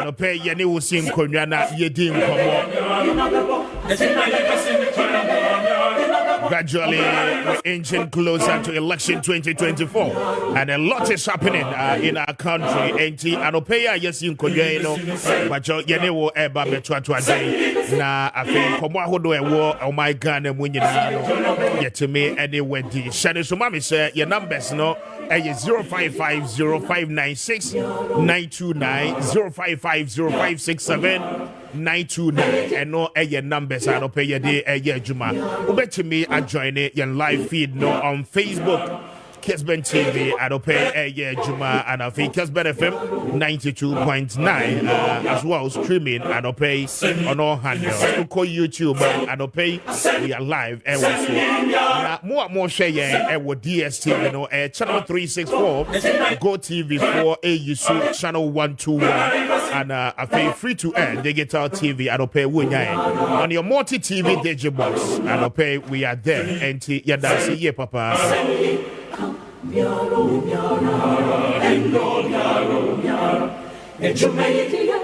anope ye ne wo sin konwa na ye di nkomo. Gradually, we're inching closer to election 2024, and a lot is happening in our country. Enti anopeya yesin konye no, bacho yene wo eba betwa today. Na afi komo ahodo ewo oh my God mu nyina no. Yetime anywhere di. Shade so mami say your numbers no. 0550596 929 and no numbers I don't pay your day Juma. Ubetimi I join it your live feed no on Facebook. Kessben TV, I don't pay Juma, and I think Kessben FM 92.9 as well streaming. I don't pay on all handles. Call YouTube, I don't pay. We are live. More share DSTV, you know, channel 364, Go TV 4, AUC channel 121, and I pay free to air digital TV. I don't pay on your multi TV digibox. I don't pay. We are there. And yada see papa. Nyaro, nyaro, endo, nyaro, nyaro. Ejumeyitia,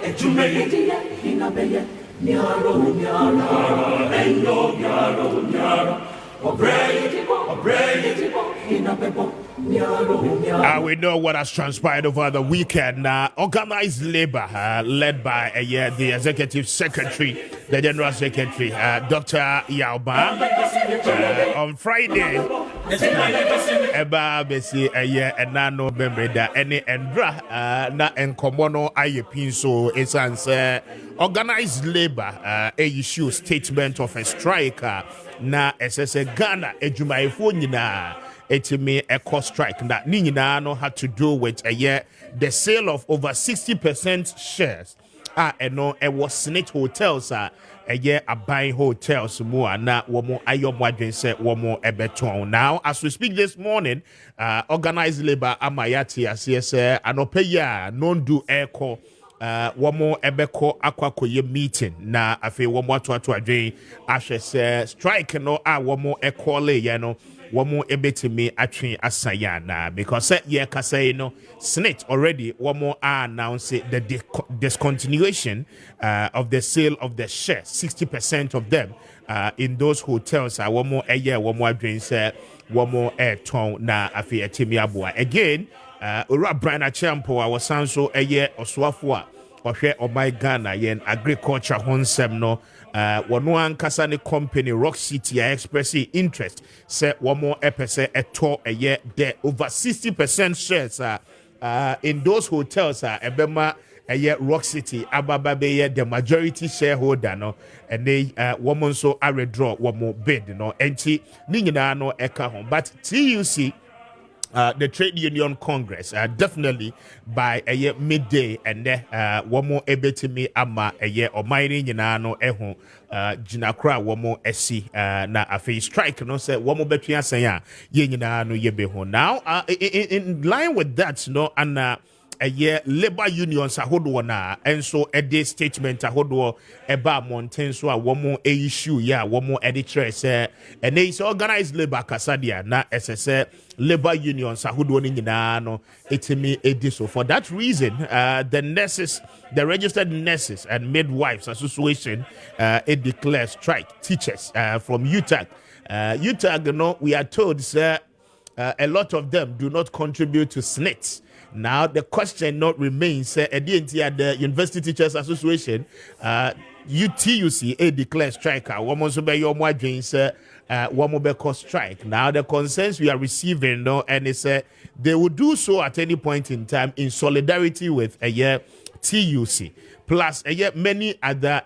hinabeye. Nyaro, nyaro, endo, nyaro, nyaro. We know what has transpired over the weekend. Organized labor, led by the executive secretary, the general secretary, Dr. Yauba, on Friday. Eba besi enano bembreda ene endra na enkomono ayepinso esanse organized labor issue statement of a strike na SSA Ghana ejumaifo nyina etimi eco strike na ni nyina no had to do with the sale of over 60% shares eno was Senate hotels buying hotels more na womo ayomo adwen se womo ebeton. Now as we speak this morning, organized labor amayati asese anopeya non do echo womo ebeko akwakoye meeting na afi womo atoato adwen ahwese strike no womo ekole ye no womo ebetimi atwen asayana because ye kase no Senate already womo announced the discontinuation of the sale of the shares, 60% of them in those hotels womo womo adwen se womo eton na afi etimi aboa again. Ura Brian Achampo was sanso oswafo ohwe omai Ghana yen agriculture honsem no wono ankasa ne company Rock City expressing interest say womo epese eto the over 60% shares in those hotels ebema Rock City ababa be the majority shareholder no and they woman so I redraw womo bid no enti ni nyina no eka ho but TUC the Trade Union Congress definitely by midday and one more ebetimi ama or mining no eho jinakra one more esi na afi strike no say one more between say ye nyina no ye beho. Now in line with that no and labor unions ahodo na and so day statement ahodo eba mountain so one more issue one more editor say and is organized labor kasadia na SSA labor unions ahodo ni nyina no etimi edi. So for that reason the nurses, the registered nurses and midwives association it declares strike teachers from UTAG. UTAG no we are told sir a lot of them do not contribute to SNIT. Now the question not remains at the University Teachers Association UTUC a declare strike woman so be your more against one more strike. Now the concerns we are receiving no and it's they will do so at any point in time in solidarity with TUC plus many other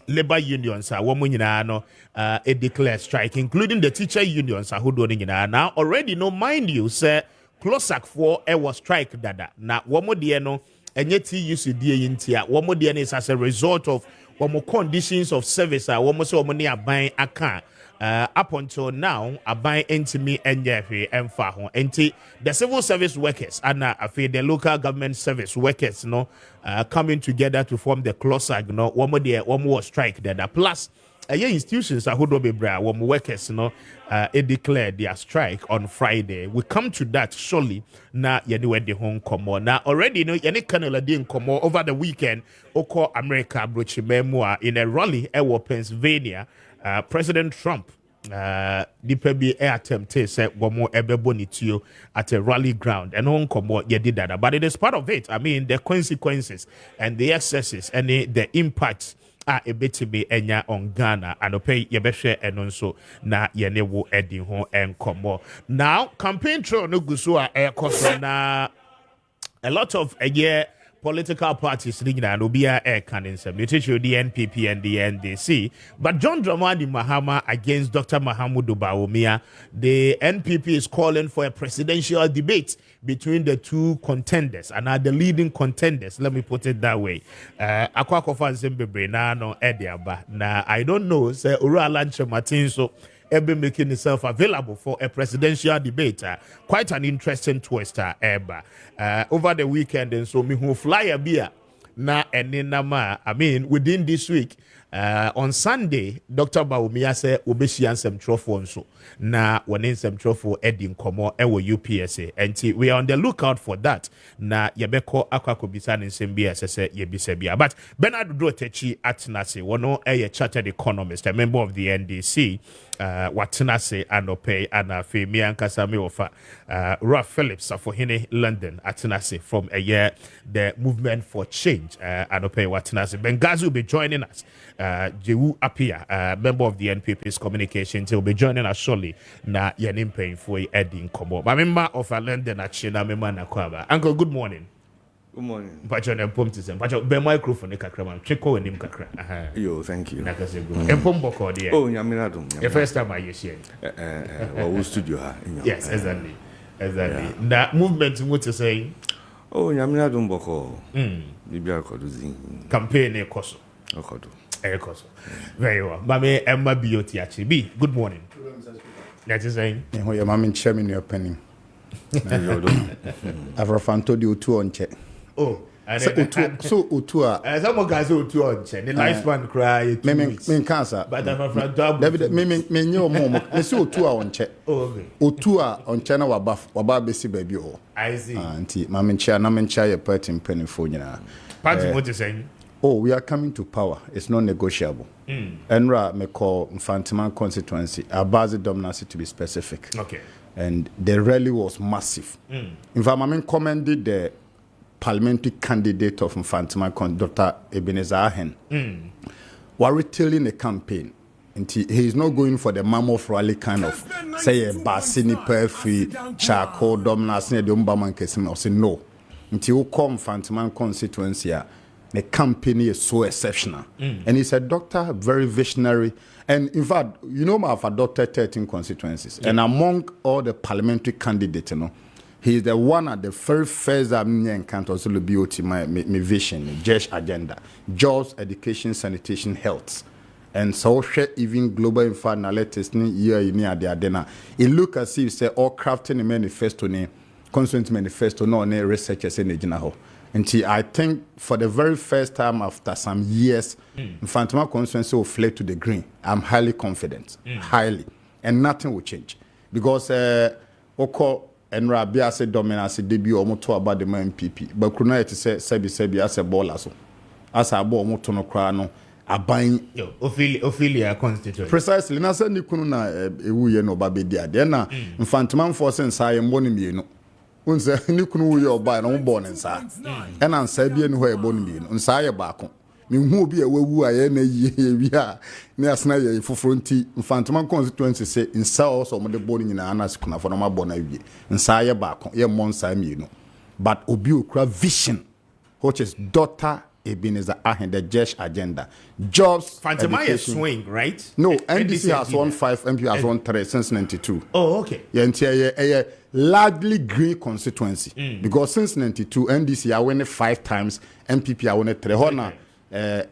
labor unions woman no a declare strike including the teacher unions who doing now already no mind you say Closak for was strike dada. Na womo de no enye TUC die intia. Womo de is as a result of womo conditions of service womo so womo ni aban aka. Up until now, aban entimi enye emfa ho. Enti the civil service workers and the local government service workers no coming together to form the Closak no womo was strike dada. Plus institutions ahodo bebra wo workers no declared their strike on Friday. We come to that surely na yeni we de hon komo na already no yeni kanela de komo over the weekend oko America brochi memua in a rally ewo Pennsylvania. President Trump nipa bi attempted say womo ebebo nitio at a rally ground and on komo ye did that, but it is part of it. I mean the consequences and the excesses and the impacts a bit be enya on Ghana and opay yebehwe eno nso na yene wo edi ho enkomo. Now campaign trail no guso a na a lot of political parties and Obia air cannon the NPP and the NDC. But John Dramani Mahama against Dr. Mahamudu Bawumia, the NPP is calling for a presidential debate between the two contenders and are the leading contenders. Let me put it that way. Akwakofa Nsembebre na no Ediaba. Na I don't know, say Ura Lanche Martinso be making itself available for a presidential debate. Quite an interesting twist, over the weekend, and so me who fly a beer na enenama. I mean, within this week, on Sunday, Dr. Bawumia said Obeshian some trophy so na one some trophy Edding Komo ewo UPSA. And we are on the lookout for that. Na yebeko akwakobisan in Sembia se yebisebia. But Bernard Drotechi Atinase, one a chartered economist, a member of the NDC. Watinase Anope and Femi Ankasami ofa Ralph Phillips for Hine London Atinase from a year the movement for change Anope Watinase Benghazi will be joining us. Kwame Appiah, member of the NPP's communication team, will be joining us shortly. Na yenim paying for Edding Kobo. But member of London Achina member Nakwaba. Uncle, good morning. Good morning. Pacho na mpom tise. Pacho be microphone kakra man. Cheko enim kakra. Yo, thank you. Nakase go. Mpom boko de. Oh, nyamina dum. The first time I hear Well, studio ha. Yes, exactly. That movement what you say? Oh, nyamina dum boko. Bibia koduzi. Campaign e koso. Okodo. Koso. Very well. Mame Emma Bioti actually. B, good morning. That is saying. Your mama chairman your penny. Avrafanto di utu onche. Oh, so utua. Some guys utu onche. The lifespan cry. Me cancer. But Avrafanto. Me nyo mom. Me si utua onche. Oh, okay. Utua onche na waba besi baby o. I see. Auntie, mama chair your party penny phone na. Party what you saying? Oh, we are coming to power. It's not negotiable. Enra me call Mfantiman constituency, Abazi dominancy to be specific. Okay. And the rally was massive. In fact, I commended the parliamentary candidate of Mfantiman, Dr. Ebenezer Ahen. While retailing a campaign, and he is not going for the mammoth rally kind of, say, a Basini Perfy, charcoal dominance, the Umbaman Kessben, or say no. Until you come Mfantiman constituency, the campaign is so exceptional. And he's a doctor, very visionary. And in fact, you know, I've adopted 13 constituencies. Yeah. And among all the parliamentary candidates, you know, he's the one at the very first encounter also the BOT, my vision, JESH agenda, jobs, education, sanitation, health. And so even global infant latest year in the Adena. It look as if say all crafting a manifesto, constituent manifesto, no researchers in the general. And I think for the very first time after some years, Mfantiman constituency will flip to the green. I'm highly confident, highly, and nothing will change because Oko and Rabia said dominance debut or moto about the MPP, but Kuna to say Sebi as a ball as a ball moto no crano. A buying Ophelia constituency. Precisely, na say ni kunu na ewu ye no babedia. Then na Mfantiman force nsa ye mboni mi no. Unse ni kunu wo yo ba na wo born nsa e na nsa bia ni ho e born mi no nsa ye baako me hu obi e wawu aye na yi wi a na asna ye foforo nti Mfantiman constituency say nsa also mo de born nyina na sikuna fo na ma born awie nsa ye baako ye mo nsa mi no but obi okura vision which is daughter Ebenezer Ahen, the JESH agenda. Jobs. Mfantiman is swing, right? No, NDC has won 5, MP has won 3 since 92. Oh, okay. Yeah, a largely green constituency. Because since 92, NDC are winning 5 times, MPP are winning 3. Hona,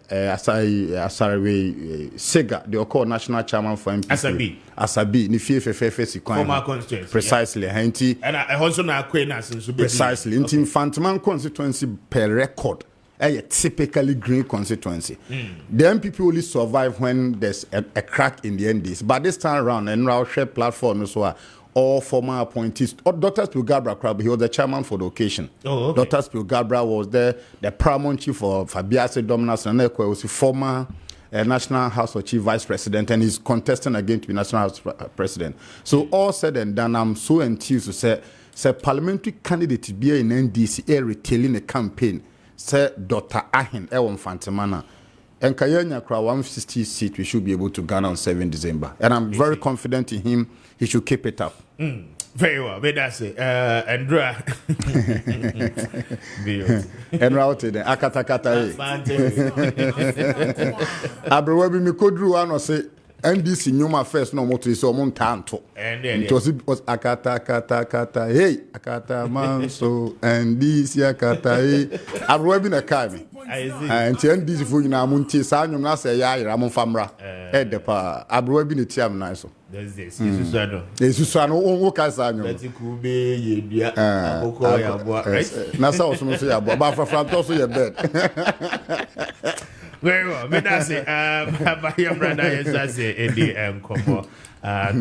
Asarawe Sega, the Oko national chairman for MPP. Asabi, ni FFFS former constituency. Precisely. Yeah. And I also know acquaintance. Precisely. Into Mfantiman constituency per record. a typically green constituency. The MPP only survive when there's a crack in the NDs. But this time around, and our share platform as well, all former appointees. Dr. Spilgabra Crab, he was the chairman for the occasion. Oh, okay. Dr. Spilgabra was there, the paramount chief of Fabiase Dominance, and was the former National House of Chief Vice President, and he's contesting again to be National House President. So all said and done, I'm so enthused to say parliamentary candidate to be in NDC retailing a campaign. Say Dr. Ahin Ewon Fantemana. And Kayanya Kra 160 seat we should be able to garner on 7 December. And I'm very confident in him. He should keep it up. Very well, but that's it. Andra. Andra out there. Akatakata. Abrewebi mi kodru ano say NDC nyuma first no moto is omo ntanto. It was akata hey akata manso NDC akata hey Abrewebi na kai me. And NDC fu nyina munti sa nyum na say ya ira mo famra. Depa Abrewebi ne tiam na so. There's this. Yesusano. Yesusano wo ka sa nyum. Let's kube ye bia aboko ya boa, right? Na sa oso so ya boa ba frafranto so ya bed. Very well, but that's it. My brother is that's it. In the come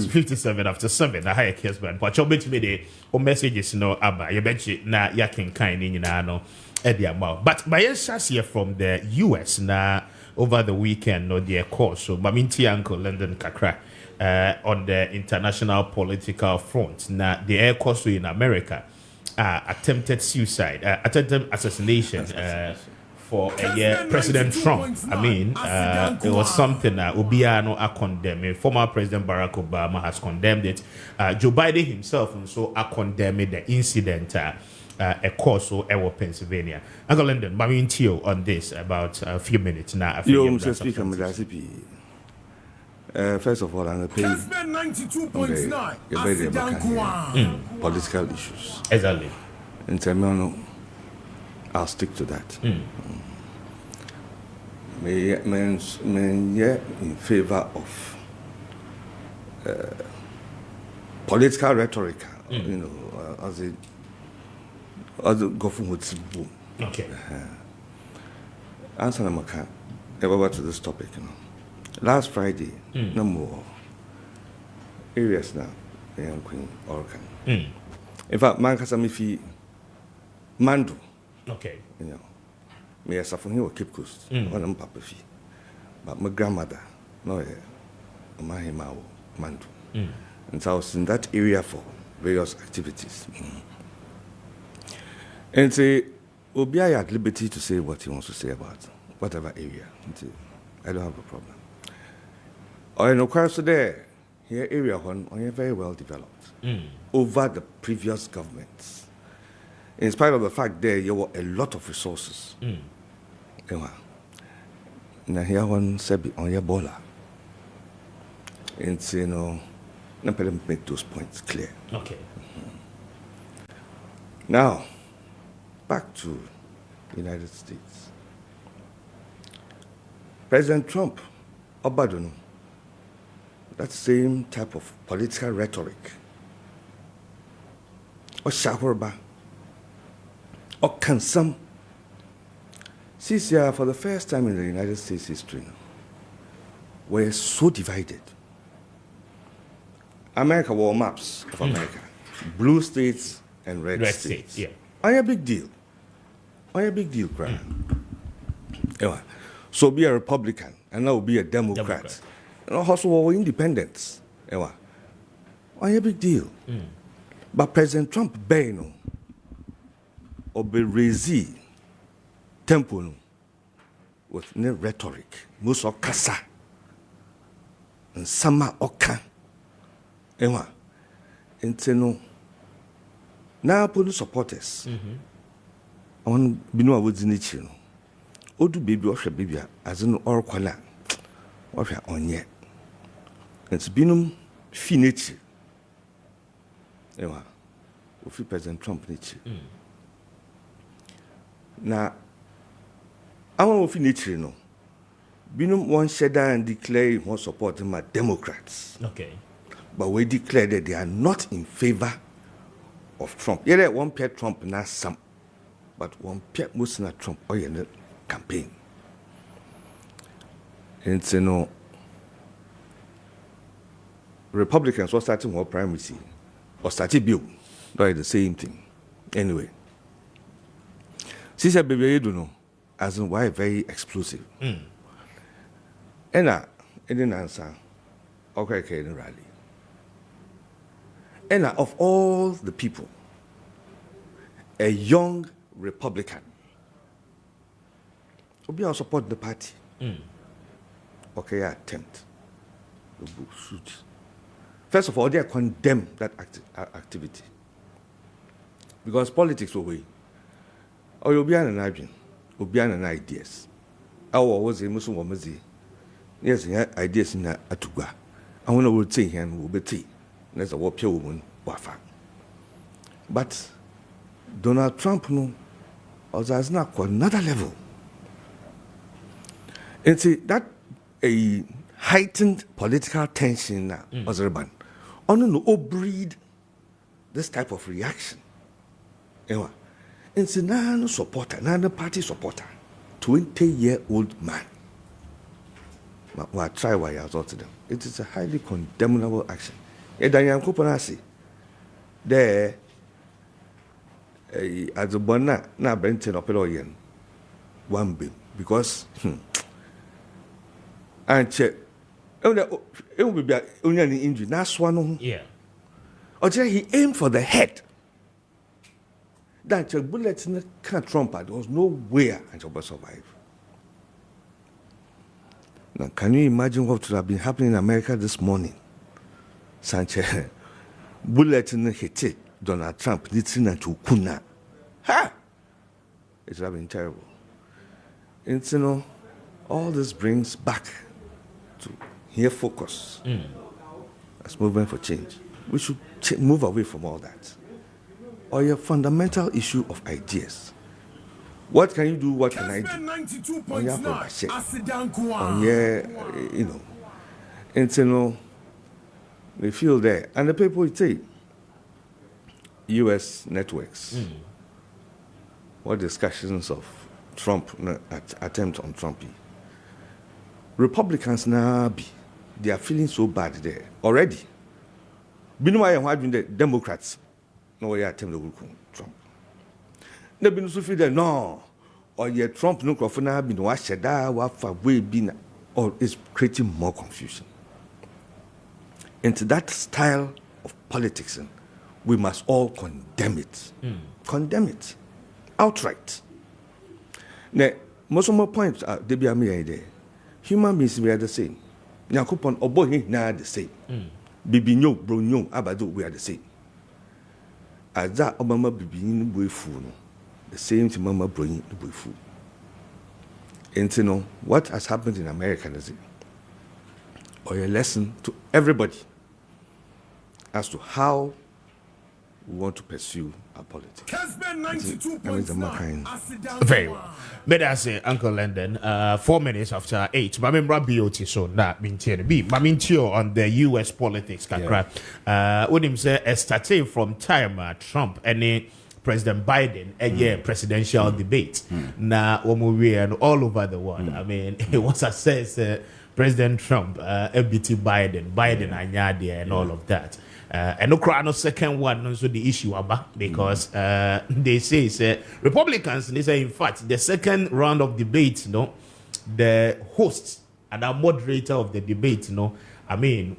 57 after 7. I hire Kessben. But you bet me the messages no aba. You bet you na ya can kind in no amount. But my answer from the US na over the weekend no their course. So Maminti Uncle London Kakra on the international political front. Na the air course in America attempted suicide, attempted assassination. For President Trump. I mean, it was something Obiano condemned. Former President Barack Obama has condemned it. Joe Biden himself also condemned the incident a course or Pennsylvania. Uncle London, Maminti on this about a few minutes now. Mr. Speaker, first of all, I'm going to pay political issues. Exactly. In terms I'll stick to that. May in favor of political rhetoric, you know, as a government boom. Okay. Answer Namaka, about to this topic, you know. Last Friday, no more areas now, in Queen Oregon. In fact, Mankasamifi Mandu. Okay. You know, me as from here Cape Coast, on Papa Fee. But my grandmother, no, my Mandu. And so I was in that area for various activities. And say, Obiai at liberty to say what he wants to say about whatever area. I don't have a problem. Or in Okwaso there, here area one, very well developed over the previous governments. In spite of the fact there were a lot of resources. Now here one said on your bola. And say no, let me make those points clear. Okay. Now, back to the United States. President Trump, Obadono, that same type of political rhetoric, or Shawarba, or can some since for the first time in the United States history now, we're so divided. America wore maps of America, blue states and red states. Yeah. A big deal. A big deal, crap. So be a Republican and now be a Democrat. And also we're independents. A big deal. But President Trump, Beno, Oberezi, tempo with no rhetoric, most of kasa, and sama oka. Ewa, inteno. Now, police supporters. I want to be no words in each. Odu baby or baby as an or quala, or on yet. It's binum finite. Ewa, with President Trump nature. Now, I want to finish, you know. Binum one shedder and declare one support my Democrats. Okay. But we declare that they are not in favor of Trump. Yeah, one pair Trump, not some. But one pair most not Trump. Oh, yeah, campaign. And you know, Republicans were starting more primacy or starting bill, like the same thing. Anyway, since baby, you don't know, as in why very explosive. And didn't answer. Okay, in rally. And of all the people, a young Republican, will be support the party. Okay, I attempt. Shoot. First of all, they condemn that activity. Because politics will be. Or you'll be an idea. You'll be an ideas. I was a Muslim woman. Yes, ideas in Atuga. I want to say here and will be tea. There's a war woman, Wafa. But Donald Trump, no, was not another level. And see, that a heightened political tension now, was urban. Only no breed this type of reaction. And see, no supporter, no party supporter, 20-year-old man. Well, try why I thought to them. It is a highly condemnable action. Daniel Kupanasi, there, as a bona, now Benton Operoyan, one bill, because, and check, it will be only an injury, that's one. Yeah. Or he aimed for the head. That bullet in the can't trump, there was nowhere and will survive. Now, can you imagine what would have been happening in America this morning? Sanchez, bullet in the hit Donald Trump, listening to Kuna. Ha! It would have been terrible. And you know, all this brings back to here focus as movement for change. We should move away from all that. Or your fundamental issue of ideas. What can you do? What can I do? On your you know, and you know, they feel there, and the people will say, U.S. networks, what discussions of Trump attempt on Trumpy. Republicans now they are feeling so bad there already. Meanwhile, why the Democrats no way attempt to work on Trump. They been so feel that no, or yeah, Trump no crofona been washed that wafa way been, or is creating more confusion. Into that style of politics, we must all condemn it. Condemn it outright. Now, most of my points are they be a mere idea. Human beings we are the same. Nyakupon obohi na the same. Bibi nyo bro nyo abado we are the same. As that Obama bibi ni boy fool, the same to Mama bro ni boy fool. And you know what has happened in America is it, or a lesson to everybody as to how we want to pursue our politics. Kessben 92.9. Very well. But I say, Uncle London, 4 minutes after 8. I remember BOT so that mean on the US politics. When him say starting from time Trump and President Biden a presidential debate. Now and all over the world. I mean, it was assessed President Trump, BT Biden and all of that. And no second one also the issue about because they say Republicans they say in fact the second round of debate the host and the moderator of the debate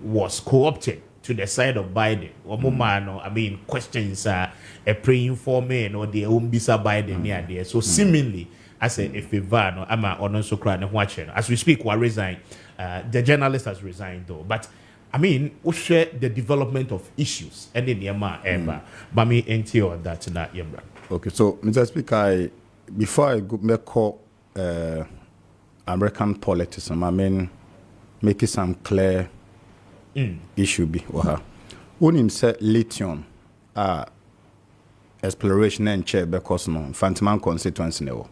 was co-opted to the side of Biden. I mean questions are praying for men or the Umbisa Biden near there. So seemingly as a favor I'm also crying watching as we speak we resign. The journalist has resigned though, but I mean, we share the development of issues and then Yama Emba. But me enti on that na Yembra. Okay, so Mr. Speaker, before I go make American politics, I mean make it some clear issue be when him say lithium exploration and chair because no Fantiman constituency no.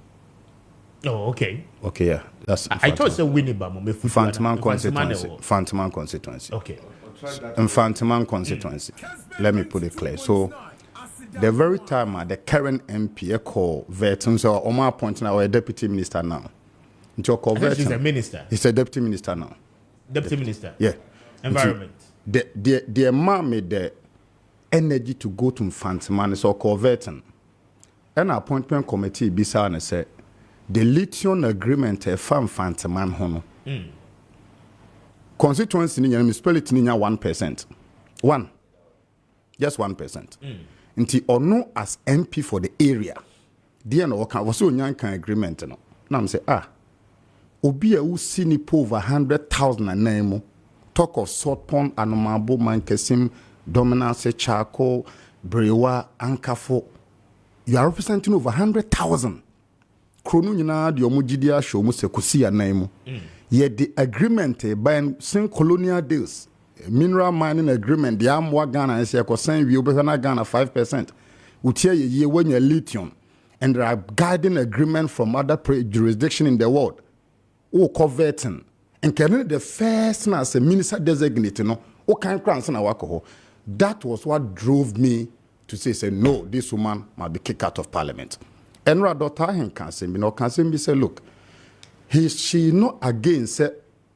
Oh, okay. Okay, yeah. That's I thought it's a Winneba. Fantiman constituency. Fantiman constituency. Okay. Fantiman constituency. Let me put it clear. So, the very time the current MP called Verton, so Omar appointing our deputy minister now. He's a minister. He's a deputy minister now. Deputy minister. Yeah. Environment. The man made the energy to go to Mfantiman, so called Verton. An appointment committee bisa and said the lithium agreement a farm Mfantiman hono. Constituency in municipality 1%. Just 1%. Nti ono as MP for the area. Dear no can was so nyankan agreement no. Now I'm say obi a usi ni po over 100,000 na name. Talk of salt pond anomabo man Kessben dominance charcoal brewa ankafo. You are representing over 100,000. Krono nyina de omugidia show mu se kusi ya name. Yet the agreement by some colonial deals, mineral mining agreement, the Amwa Ghana and Sayako we obey Ghana 5%. Utia ye when you lithium, and there are guiding agreement from other jurisdiction in the world. Oh, coveting. And can the first as a minister designated, no, oh, can't cross an alcohol. That was what drove me to say, no, this woman must be kicked out of parliament. And Radota can say, say, look. She not against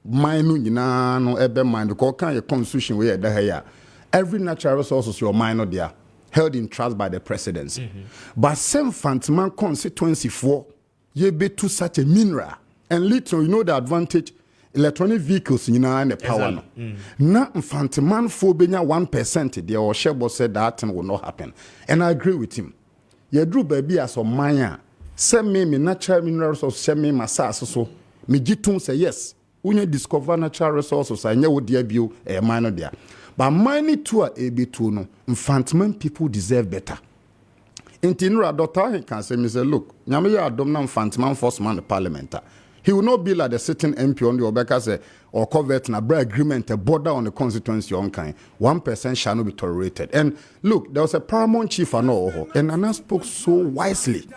mine no ebe mind because can your constitution where there every natural resource is your minor there held in trust by the presidency. But same Fantiman constituency for ye be to such a mineral and little you know the advantage electronic vehicles in the power no. Na Fantiman for benya 1% the or Shebo said that thing will not happen. And I agree with him. Ye drew baby as a mine. Send me natural minerals or send me masas so me jitun say yes. When you discover natural resources, I know what dear view a minor there. But mining to a AB2 no, Mfantiman people deserve better. In Tinura daughter he can say me say look, nyame ya adom na Mfantiman first man the parliament. He will not be like the sitting MP on the Obeka say or convert na bread agreement a border on the constituency on kind. 1% shall not be tolerated. And look, there was a paramount chief and Nana spoke so wisely.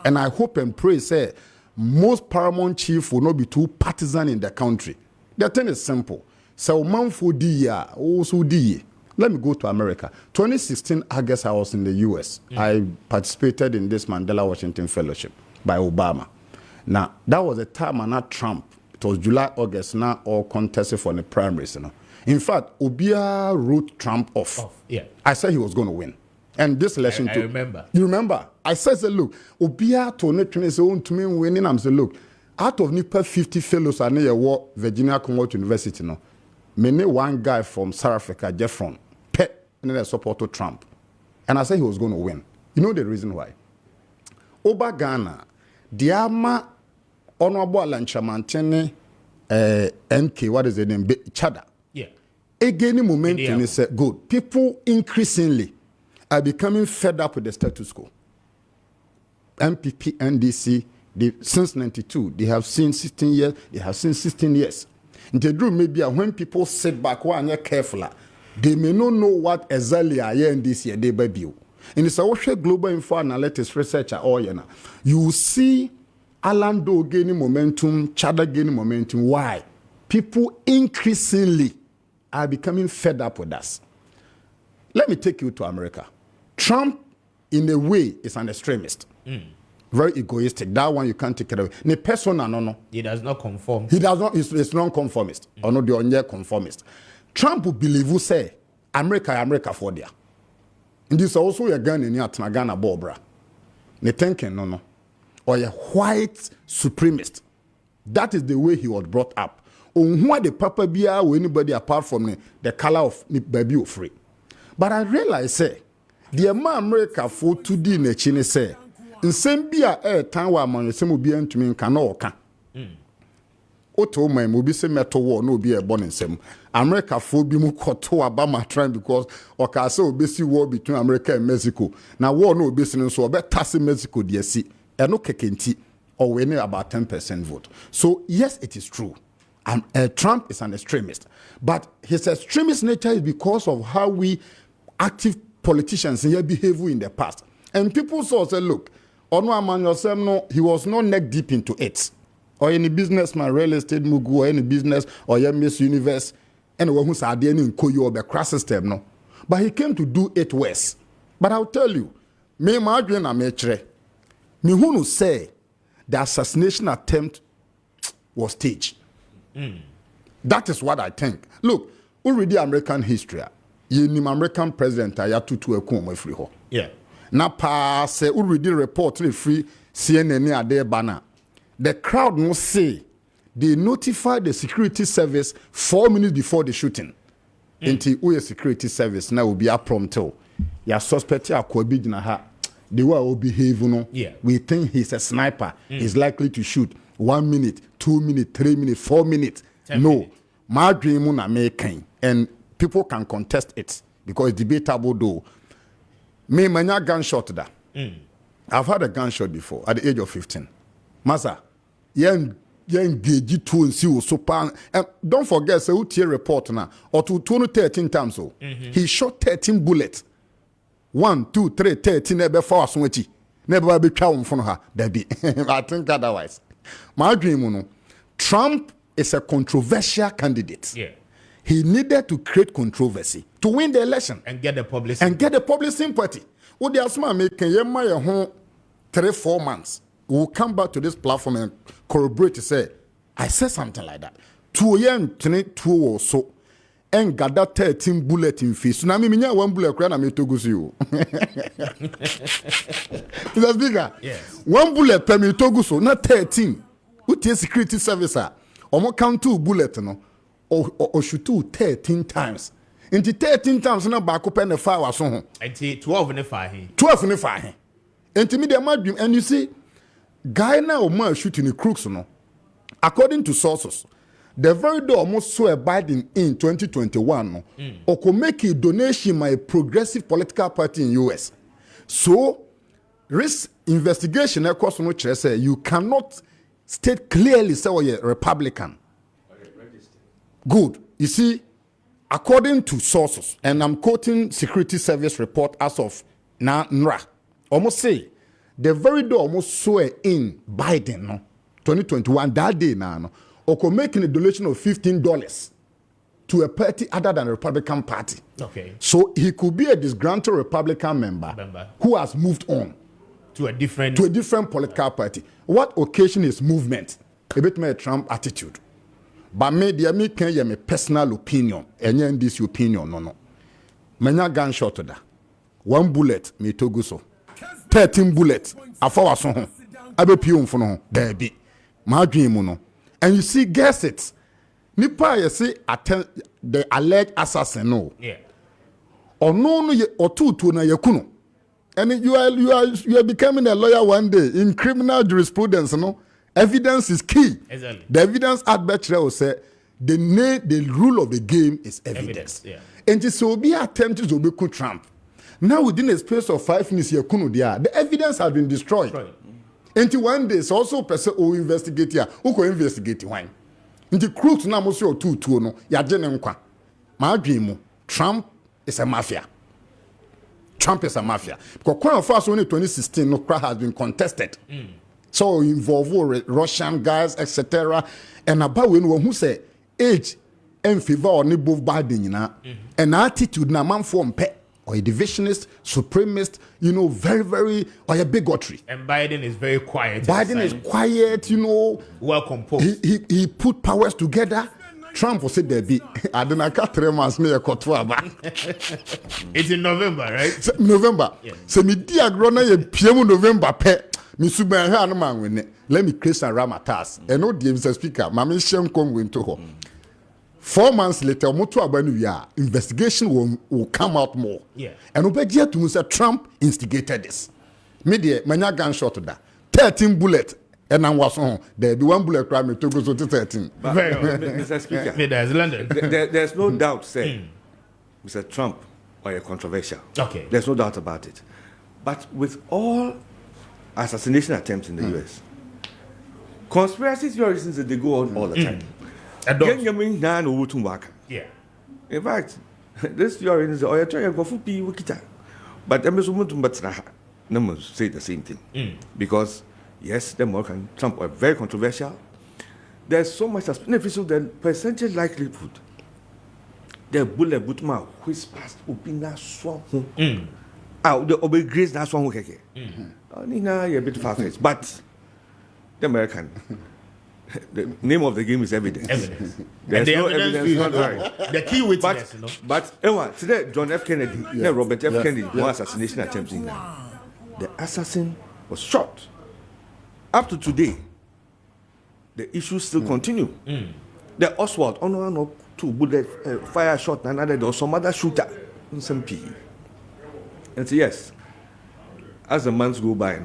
And I hope and pray, say, most paramount chief will not be too partisan in the country. The thing is simple. So, man for dia, also dia. Let me go to America. 2016 August, I was in the US. I participated in this Mandela Washington Fellowship by Obama. Now, that was the time and not Trump. It was July, August, now all contested for the primaries. You know. In fact, Obia wrote Trump off. Yeah. I said he was going to win. And this election too. I remember. You remember? I said, look, Obia to Netrin own to me winning. I'm saying, look, out of Nipa 50 fellows I near war Virginia Commonwealth University, no. Many one guy from South Africa, Jeffron, pet and then support to Trump. And I said he was going to win. You know the reason why? Oba Ghana, Diama Honorable Lanchamantene NK, what is the name? Chada. Yeah. Again, momentum is good. People increasingly are becoming fed up with the status quo. MPP, NDC, since 92, they have seen 16 years, they have seen 16 years. In the dream, maybe when people sit back, when you're careful, they may not know what exactly are NDC they baby. And it's a global info analytics researcher, you will see Alan Doe gaining momentum, Chada gaining momentum. Why? People increasingly are becoming fed up with us. Let me take you to America. Trump, in a way, is an extremist. Very egoistic. That one you can't take it away. The person, no. He does not conform. He does not. He's non-conformist. Or not the only conformist. Trump will believe who say America for there. And this also a gun in your Ghana Bobra. Ne thinking no. Or a white supremacist. That is the way he was brought up. On who the papa be or anybody apart from the color of the baby free. But I realize say the America for 2D in the Chine say in same be a time where man some be to me can oka. Oto my will be say metal war no be a born in some America for be mu koto Obama trying because oka say obesi war between America and Mexico. Now war no obesi so be tasse Mexico dey see e no kekenti or we need about 10% vote. So yes, it is true. Trump is an extremist, but his extremist nature is because of how we active politicians here behave in the past. And people saw say, look, Ono man yourself no, he was not neck deep into it. Or any businessman, real estate mugu, or any business, or your Miss Universe, anyone who's had any in Koyo or the crass system, no. But he came to do it worse. But I'll tell you, me ma adwen na me kire. Me who say the assassination attempt was staged. That is what I think. Look, we read the American history. You name American president ya tutu eku free ho. Yeah. Na pa say we read the report free CNN ade bana. The crowd no say they notified the security service 4 minutes before the shooting. Until we security service now will be a prompto. Ya suspect ya Kwabi na ha. The way will behave, you know. Yeah. We think he's a sniper. He's likely to shoot 1 minute, 2 minutes, 3 minutes, 4 minutes. 10 no. minutes. My dream na making, and people can contest it because it's debatable though. Me manya gunshot da. I've had a gunshot before at the age of 15. Masa, yen engage two and see so pan. Don't forget, say utie report na or to 13 times so. He shot 13 bullets. 1, 2, 3, 13 never force wechi. Never be chow from her. There be. I think otherwise. My dream, no. Trump is a controversial candidate. Yeah. He needed to create controversy to win the election And get the publicity. and get the public sympathy. What the asma making yema home 3-4 months. We'll come back to this platform and corroborate to say, I said something like that. 2 years, 2 or so. And got that 13 bullet in face. So now me nya 1 bullet kra na me togo si o. That's bigger. Yes. 1 bullet per me togo so not 13. What is security service ah? Omo count 2 bullet no. Or shoot 13 times. Into 13 times na back up and the fire was on. Until 12 in the fire. 12 in the fire. Into me the madrim and you see guy now man shooting the crooks no. According to sources, the very day almost saw Biden in 2021 no, or could make a donation by a progressive political party in US. So, risk investigation across no say you cannot state clearly say you're Republican. Good. You see, according to sources, and I'm quoting Security Service report as of NRA, almost say the very day almost saw in Biden no, 2021 that day now no, or could make a donation of $15 to a party other than the Republican Party. Okay. So he could be a disgruntled Republican member who has moved on to a different political party. What occasion is movement? A bit more Trump attitude. But me, dear me, can you my personal opinion? And this opinion, no. Many gunshot da. 1 bullet, me togo so. 13 bullets, a for us on. I be pion for no, there be. My dream, no. And you see, guess it. Nipa, you see, the alleged assassin, no. Yeah. Or no, or two na yakuno. And you are becoming a lawyer one day in criminal jurisprudence, no. Evidence is key. Exactly. The evidence arbiter will say the rule of the game is evidence. Yeah. And so be attempted to be Trump. Now within a space of 5 minutes, the evidence has been destroyed. Right. Until one day, so also person who investigate here, who can investigate wine. Until crooks now must you two no, ya jenemkwa. My dream, Trump is a mafia. Trump is a mafia. Because quite first only 2016, no crowd has been contested. So involve Russian guys, etc. And about when who say age and favor or both Biden, and attitude na man form pet or a divisionist, supremacist, very, very or a bigotry. And Biden is very quiet. Biden is quiet, well composed. He put powers together. Trump will say there be. I don't know 4 months near Kotwaba. It's in November, right? November. Yeah. So me diagrona ye PM November pe. Me suban ha no man wene. Let me create some ramatas. And no the Mr. Speaker, mama shem come win to her. 4 months later, moto abanu ya investigation will come out more. Yeah. And obedia to say Trump instigated this. Media manya gunshot that. 13 bullets. And I was on. There be 1 bullet crime to go to 13. Very well. Mr. Speaker, There's London. there's no doubt, say, Mr. Trump are controversial. Okay. There's no doubt about it. But with all assassination attempts in the US, conspiracy theories they go on all the time. Yeah. In fact, this theory is but I'm say the same thing. Because yes, the American Trump are very controversial. There's so much beneficial the percentage likelihood. The bullet butma whispers opina swam. the obey grace that's one who Nina, you're a bit far-fetched, but the American. The name of the game is evidence. There's the no evidence evidence. is Not right. the key witness, But today, John F. Kennedy, Robert F. Kennedy, one assassination attempt in the assassin was shot. Up to today, the issues still continue. The Oswald, no, two bullet fire shot, and another, or some other shooter, some P. And so, yes, as the months go by,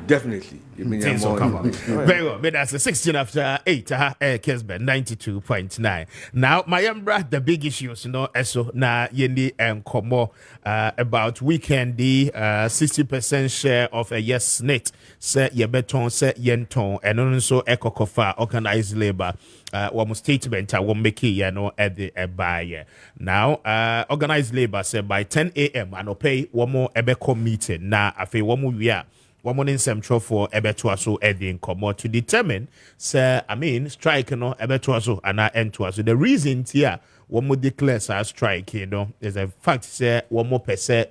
definitely. Things will come up. Very well. But that's the 16 after 8, Kessben 92.9. Now, my brother, the big issues, so na yendi and komo about weekend, the 60% share of a yes net, say ye beton, say yenton, and also ekokofa, organized labor. One statement I will make it, at the buy. Now, organized labor say by 10 a.m. and pay one more ebeko meeting. Now, I feel one more year. One morning central for Ebetuaso Edding Komo to determine, strike Ebetuaso and end to us. So the reason here, one more declares our strike, is a fact, say, one more percent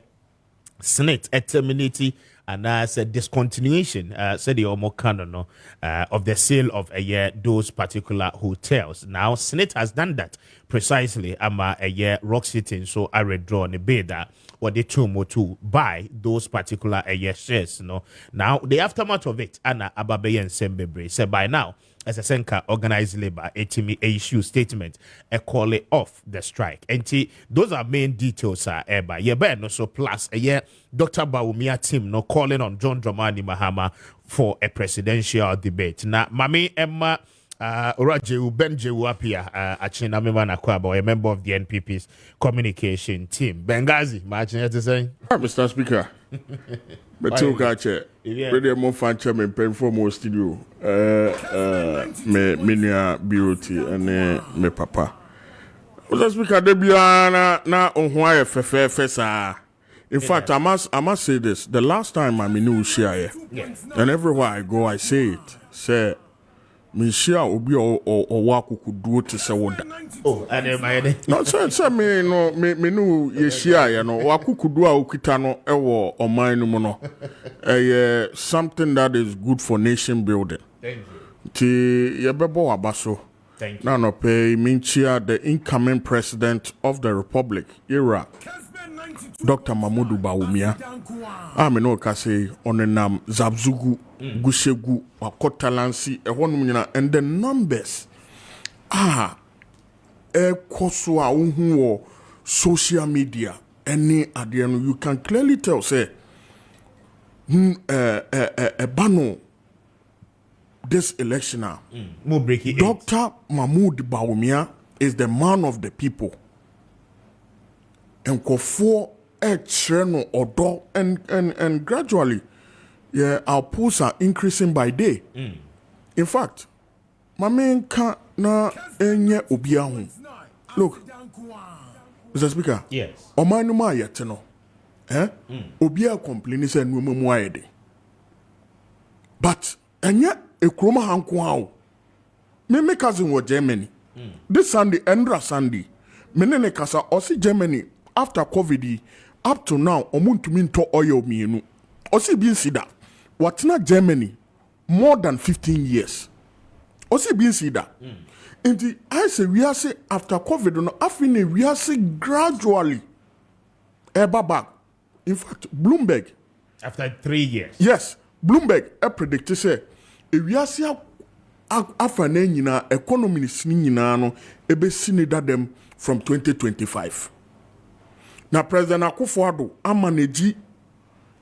snit terminity and said discontinuation, said the Omo canon of the sale of a year those particular hotels. Now, Senate has done that precisely. A year rock sitting, so I redraw the bidder or the to buy those particular shares. Now, the aftermath of it, Anna Ababe and Sembebre said by now, as a Senka organized labor, a issue statement, a call it off the strike. And those are main details, no so plus a year Dr. Bawumia team no calling on John Dramani Mahama for a presidential debate. Now, Mami Emma Kwame Appiah Kubi, a member of the NPP's communication team. Benghazi, imagine to say. Mr. Speaker. But to catch it, really more fan chairman paying for more studio. Me minia beauty and me papa. Mr. Speaker, debiana na onwaya fesa. In fact, I must say this. The last time I'm in New Shire, and everywhere I go, I say it. Say, me share obi or waku could do to say what. Oh, and then no, say me no me no ye share no waku could do a ukitano ewo or mine mono. Something that is good for nation building. Thank you. Ti yebebo abaso. Thank you. Now no pay minchia the incoming president of the Republic, Iraq. Dr. Mahmoud Bawumia, no kase onenam Zabzugu, Gushegu, Wakotalansi, and the numbers koswa unhuo social media, any adiano, you can clearly tell, say, bano this election now. Dr. Mahmoud Bawumia is the man of the people. And for a channel or door and gradually our polls are increasing by day. In fact, my main can na enye obiahu. Look, Mr. Speaker. Yes. Omanuma yeteno. Obia complain say no mu ayede. But enye ekroma hanko hawo. Me cousin was Germany. This Sunday, Endra Sunday. Menene kasa osi Germany. After COVID, up to now, omuntumi to oil mienu. Osi bin sida. What's Germany? More than 15 years. Osi bin sida. In the I say we are say after COVID, no, after we are say gradually. Eba back. In fact, Bloomberg. After 3 years. Yes, Bloomberg predicted say we are say after na economy ni no ebe sinida them from 2025. Na President Akufo-Addo amanage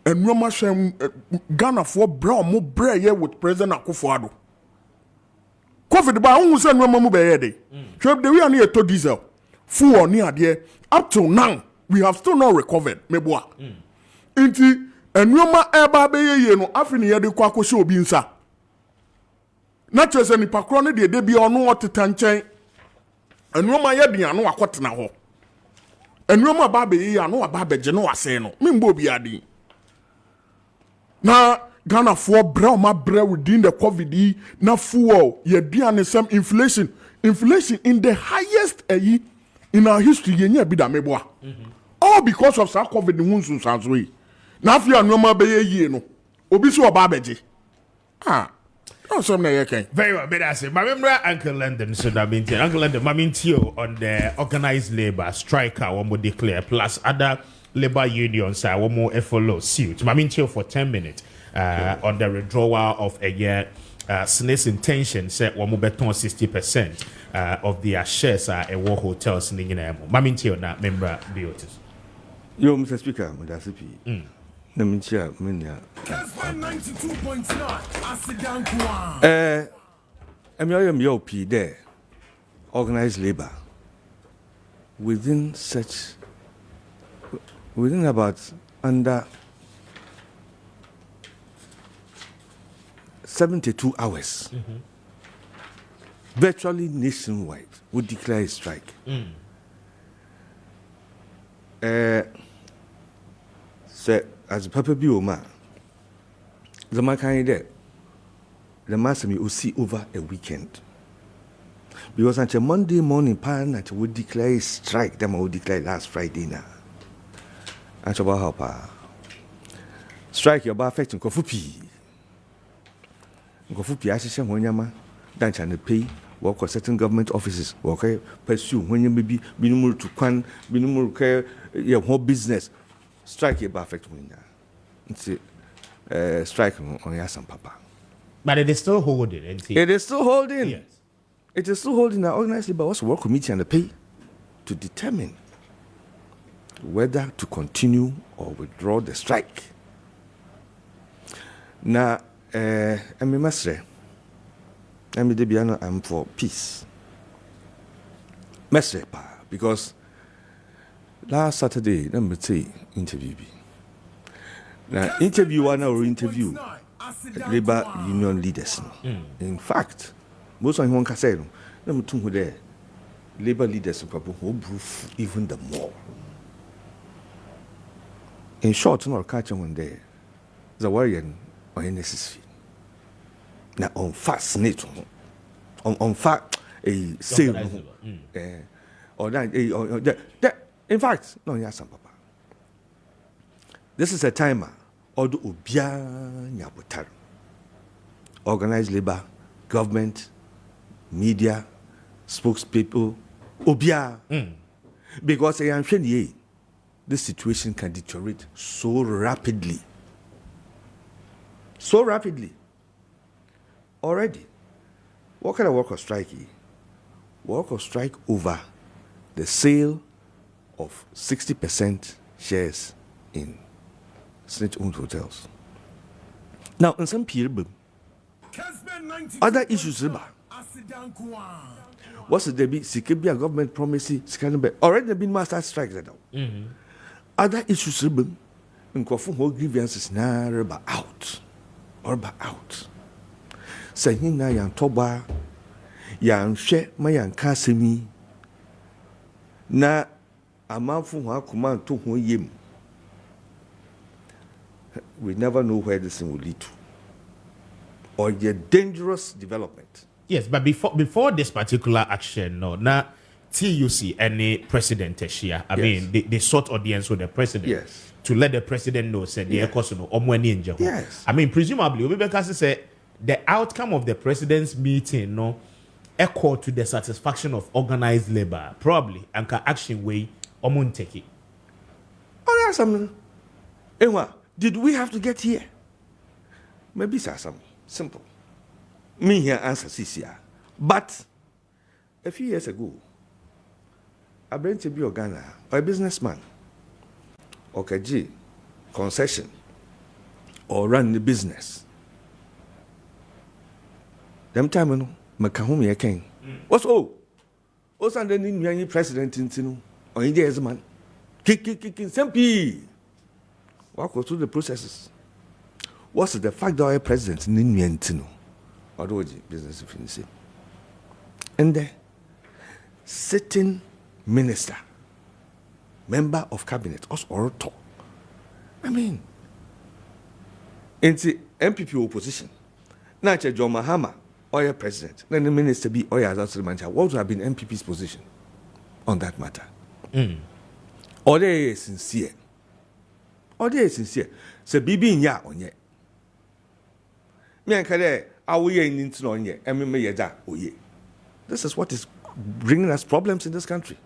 enwoma hwem Ghana for bra mo bra ye with President Akufo-Addo. COVID ba hu se enwoma mu be ye dey. Hwem de we an to diesel. Fuel ni ade up till now we have still not recovered meboa. Inti enwoma eba be ye no afini ye de kwa akoshe obi nsa. Na chese ni pakro ne de bi ono oteta nchen. Enwoma ye de anu akotena ho. And no more baby, I know about Genoa Seno, Mimbo Biadi. Now, Ghana for Brahma bread within the COVID, now full, ye dear some inflation. Inflation in the highest in our history, ye near Bidameboa. All because of some COVID wounds as we. na afia nneɛma bɛyɛ yie no obi so ɔba abɛgye something okay. Very well, but I say, my member Uncle London, so that means Uncle London, Mamintio on the organized labor strike, one more declare, plus other labor unions, one more follow suit. Mamintio for 10 minutes on the withdrawal of a year. SNES intention said one more beton 60% of their shares are a war hotels in the Mamintio, na member Biotis. Yo, Mr. Speaker, Madasipi. Kessben 92.9 assassination. MLP there, organized labor, within about under 72 hours, virtually nationwide would declare a strike. So, as Papa Bioma, the Maakye there, the master will see over a weekend. Because until Monday morning, Parliament would declare a strike, them would declare last Friday now. And so, how strike your bar affecting Kofupi. Kofupi, I say, when Yama, dance and pay, work for certain government offices, work, pursue when you may be minimal to quan, minimal care, your whole business. Strike your bar affect when it's strike on Yasan Papa. But it is still holding. It is still holding. Yes. It is still holding. Now, organized labor was work committee and the pay to determine whether to continue or withdraw the strike. Now, I'm for peace. Mesre pa, because last Saturday, let me say interview. Now, interview one hour interview labor union leaders. In fact, most of them can say, let me tell you there, labor leaders who prove even the more. In short, no catch one there. The warrior or necessary. Now on fascinate on fact a sale or that in fact no yes papa. This is a timer or do obia nyabutar. Organized labor, government, media, spokespeople, obia. Because I am sure this situation can deteriorate so rapidly. So rapidly. Already. What kind of work of strike? Work of strike over the sale of 60% shares in state-owned hotels. Now, in some period, other issues, what's the debate? Sikibia government promises, already there been master strikes. Other issues, in whole grievances, now out. Or out. Saying na yan toba, yan she, ma yan kasemi, na amanfu wa kuman to ho yim. We never know where this thing will lead to. Or a dangerous development. Yes, but before this particular action, no, now TUC any president here. I mean, they sought audience with the president. Yes. To let the president know, said the course no yes. I mean, presumably, Obibekasi said the outcome of the president's meeting no echo to the satisfaction of organized labor, probably, and can action way take it. Oh, that's something. Ewa, did we have to get here? Maybe something simple. Me here answer CCR. But a few years ago, I went to be a Ghana or a businessman. Okay, concession or run the business. Them time, no, Makahumi a king. What's all? What's under the president in Tino or India as a man? Kick, Sempi. Walk through the processes. What's the fact that our president in Tino or the business finishing? And the sitting minister. Member of cabinet, us or talk. I mean, in the MPP opposition, now John Mahama, or your president, then the minister be or your what would have been MPP's position on that matter? Or they are sincere, Or there is sincere. So bibi in ya on ye. Me and Kade, our ye in on ye, and me yada o ye. This is what is bringing us problems in this country.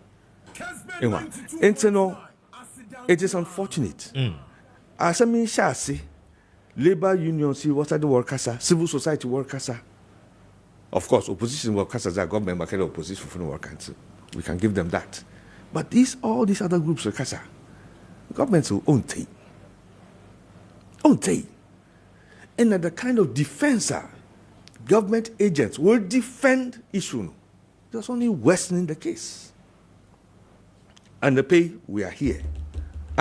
It is unfortunate. As I mean, shall see, labor unions, see what are the workers, civil society workers. Of course, opposition workers are government, but opposition for workers. We can give them that. But all these other groups workers, governments will own take. And the kind of defense government agents will defend issue. That's only worsening the case. And the pay, we are here.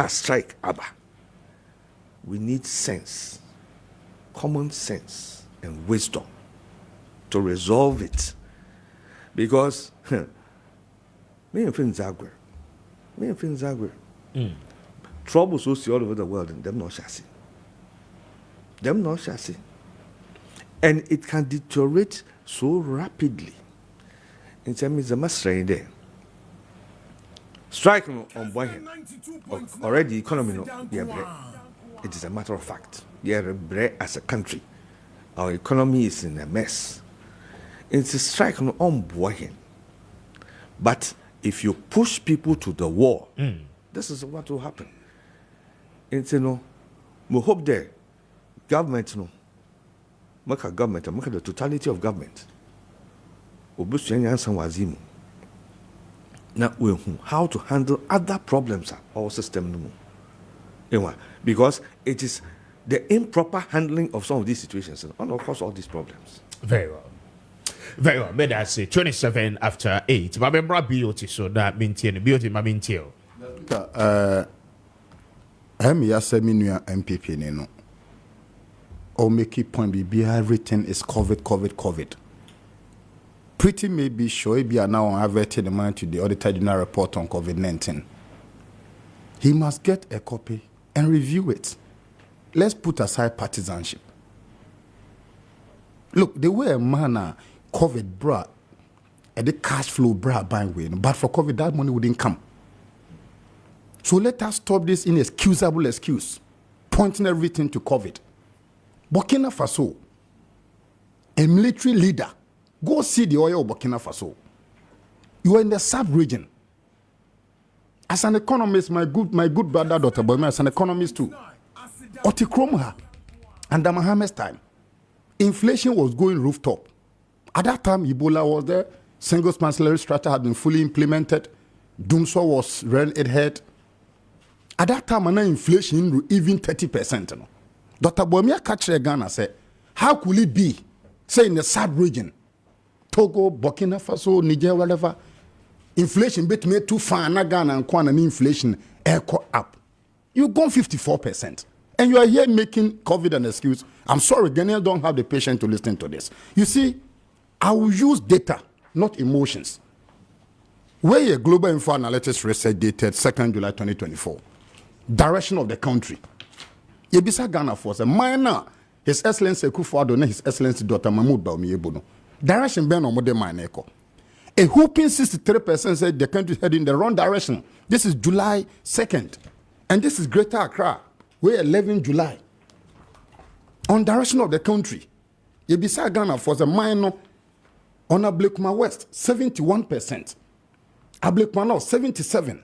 Strike Abba. We need sense, common sense, and wisdom to resolve it. Because me and friends Zagwe. Troubles we see all over the world, and them not chassis. And it can deteriorate so rapidly. In terms of the master there. Strike on one hand. Already, economy no. It is a matter of fact. As a country, our economy is in a mess. It's a strike on one hand. But if you push people to the wall, this is what will happen. It's we hope the government make the totality of government. Now we how to handle other problems our system because it is the improper handling of some of these situations and of course all these problems. Very well. May I say 27 after 8. My member beauty so that maintain beauty my maintain. I'm MPP no. Or make it point be written is COVID. Pretty may be sure he are now averting the man to the Auditor General report on COVID-19. He must get a copy and review it. Let's put aside partisanship. Look, the way a man COVID brought and the cash flow brought buying way, but for COVID that money wouldn't come. So let us stop this inexcusable excuse, pointing everything to COVID. Burkina Faso, a military leader. Go see the oil of Burkina Faso. You are in the sub-region. As an economist, my good brother, Dr. Boyman, as an economist too. Otikromha, under Mohammed's time, inflation was going rooftop. At that time, Ebola was there. Single chancellary strategy had been fully implemented. Doomsor was ran ahead. At that time, inflation even 30%. Dr. Boyman catch Ghana said, how could it be, say in the sub-region, Togo, Burkina Faso, Niger, whatever, inflation bit me too far, Ghana and Kwan and inflation echo up. You gone 54%. And you are here making COVID an excuse. I'm sorry, Ghanaians don't have the patience to listen to this. You see, I will use data, not emotions. Where a global info analytics research dated 2nd July 2024. Direction of the country. Yebisa Ghana for a minor, His Excellency Kufuor and His Excellency Dr. Mahmoud Bawumia. Direction ben on modern mine echo. A whooping 63% said the country is heading in the wrong direction. This is July 2nd. And this is Greater Accra. We're 11 July. On direction of the country. Yebisa Ghana for the minor on Ablekuma West, 71%. Ablekuma North, 77%.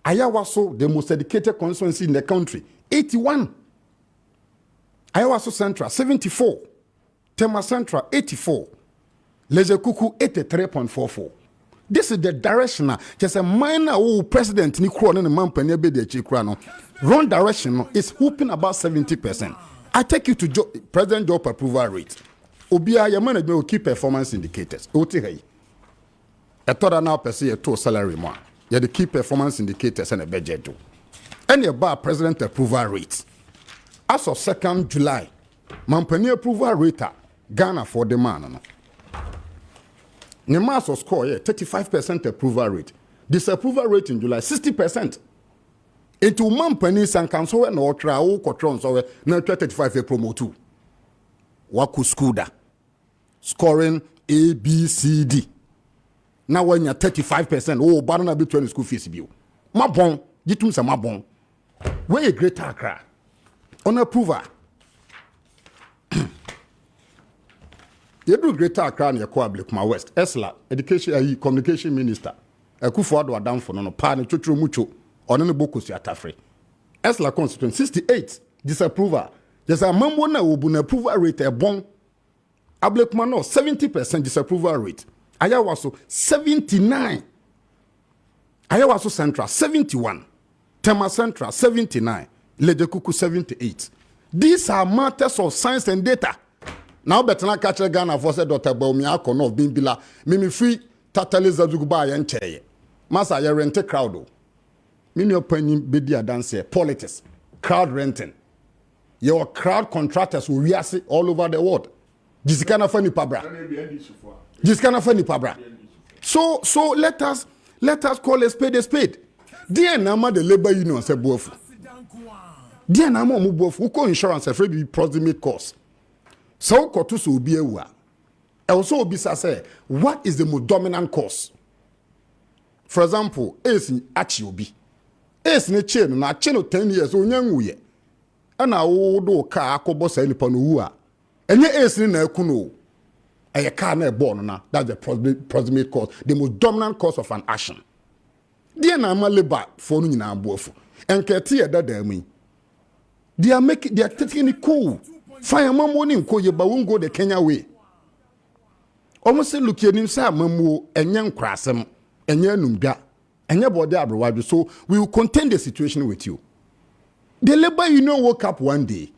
Ayawaso, the most educated constituency in the country, 81%. Ayawaso Central, 74%. Tema Central, 84%. Lezekuku, 83.44%. This is the direction. Just a minor president, wrong direction is whooping about 70%. I take you to President job approval rate. Obia, your management will keep performance indicators. I thought now per se a salary more. You have the key performance indicators and a budget too. And about president approval rate. As of 2nd July, Mampani approval rate Ghana for the man. Nemaso score 35% approval rate. Disapproval rate in July 60%. Into Mampani and Council and Otra or Cotron so now 35 promo 2. Waku Skuda. Scoring A, B, C, D. Now when you're 35%, oh, Barna be 20 school fees bill. Ma bon, jitum sa ma bon. Where a Greater Accra on approval. You do Greater Accra near Kwame West. Esla, education, communication minister. Akufo-Addo Adam for no pa ne twetwe mucho. Ono ne bokusi atafre. Esla constituent 68 disapproval. There's a mambo na obu na approval rate e bon. Ablekuma no 70% disapproval rate. Ayawaso 79. Ayawaso Central 71. Tema Central 79. Lejekuku 78. These are matters of science and data. Now better catch a Ghana for said Dr. Baumiako no bimbila. Mimi free tataliza zuguba ya ncheye. Masa ya rente crowd. Mini opinion bedia dance politics. Crowd renting. Your crowd contractors will react all over the world. Jisikana fani pabra. Jisikana fani pabra. So let us call a spade a spade. Dear Nama the labor union say bofu. Dear Nama mu bofu. Uko insurance afraid be proximate cost. So kotusu ubi ewa. Also obisa say what is the most dominant cause? For example, ace ni achi obi. Ace ni chain na chain 10 years onyanguye. Ana wodo ka akobo say nipa no wu a. Enye ace ni na akuno. Eye car na born na. That's the proximate cause, the most dominant cause of an action. Dear na labor for no nyina abofu. Enkete ye dada mi. They are taking it cool. Fire mammo ni nko ye ba wongo the Kenya way. Almost look yenim say mammo enye nkrasem, enye numdwa, enye body abrewadu. So we will contain the situation with you. The labor union woke up one day.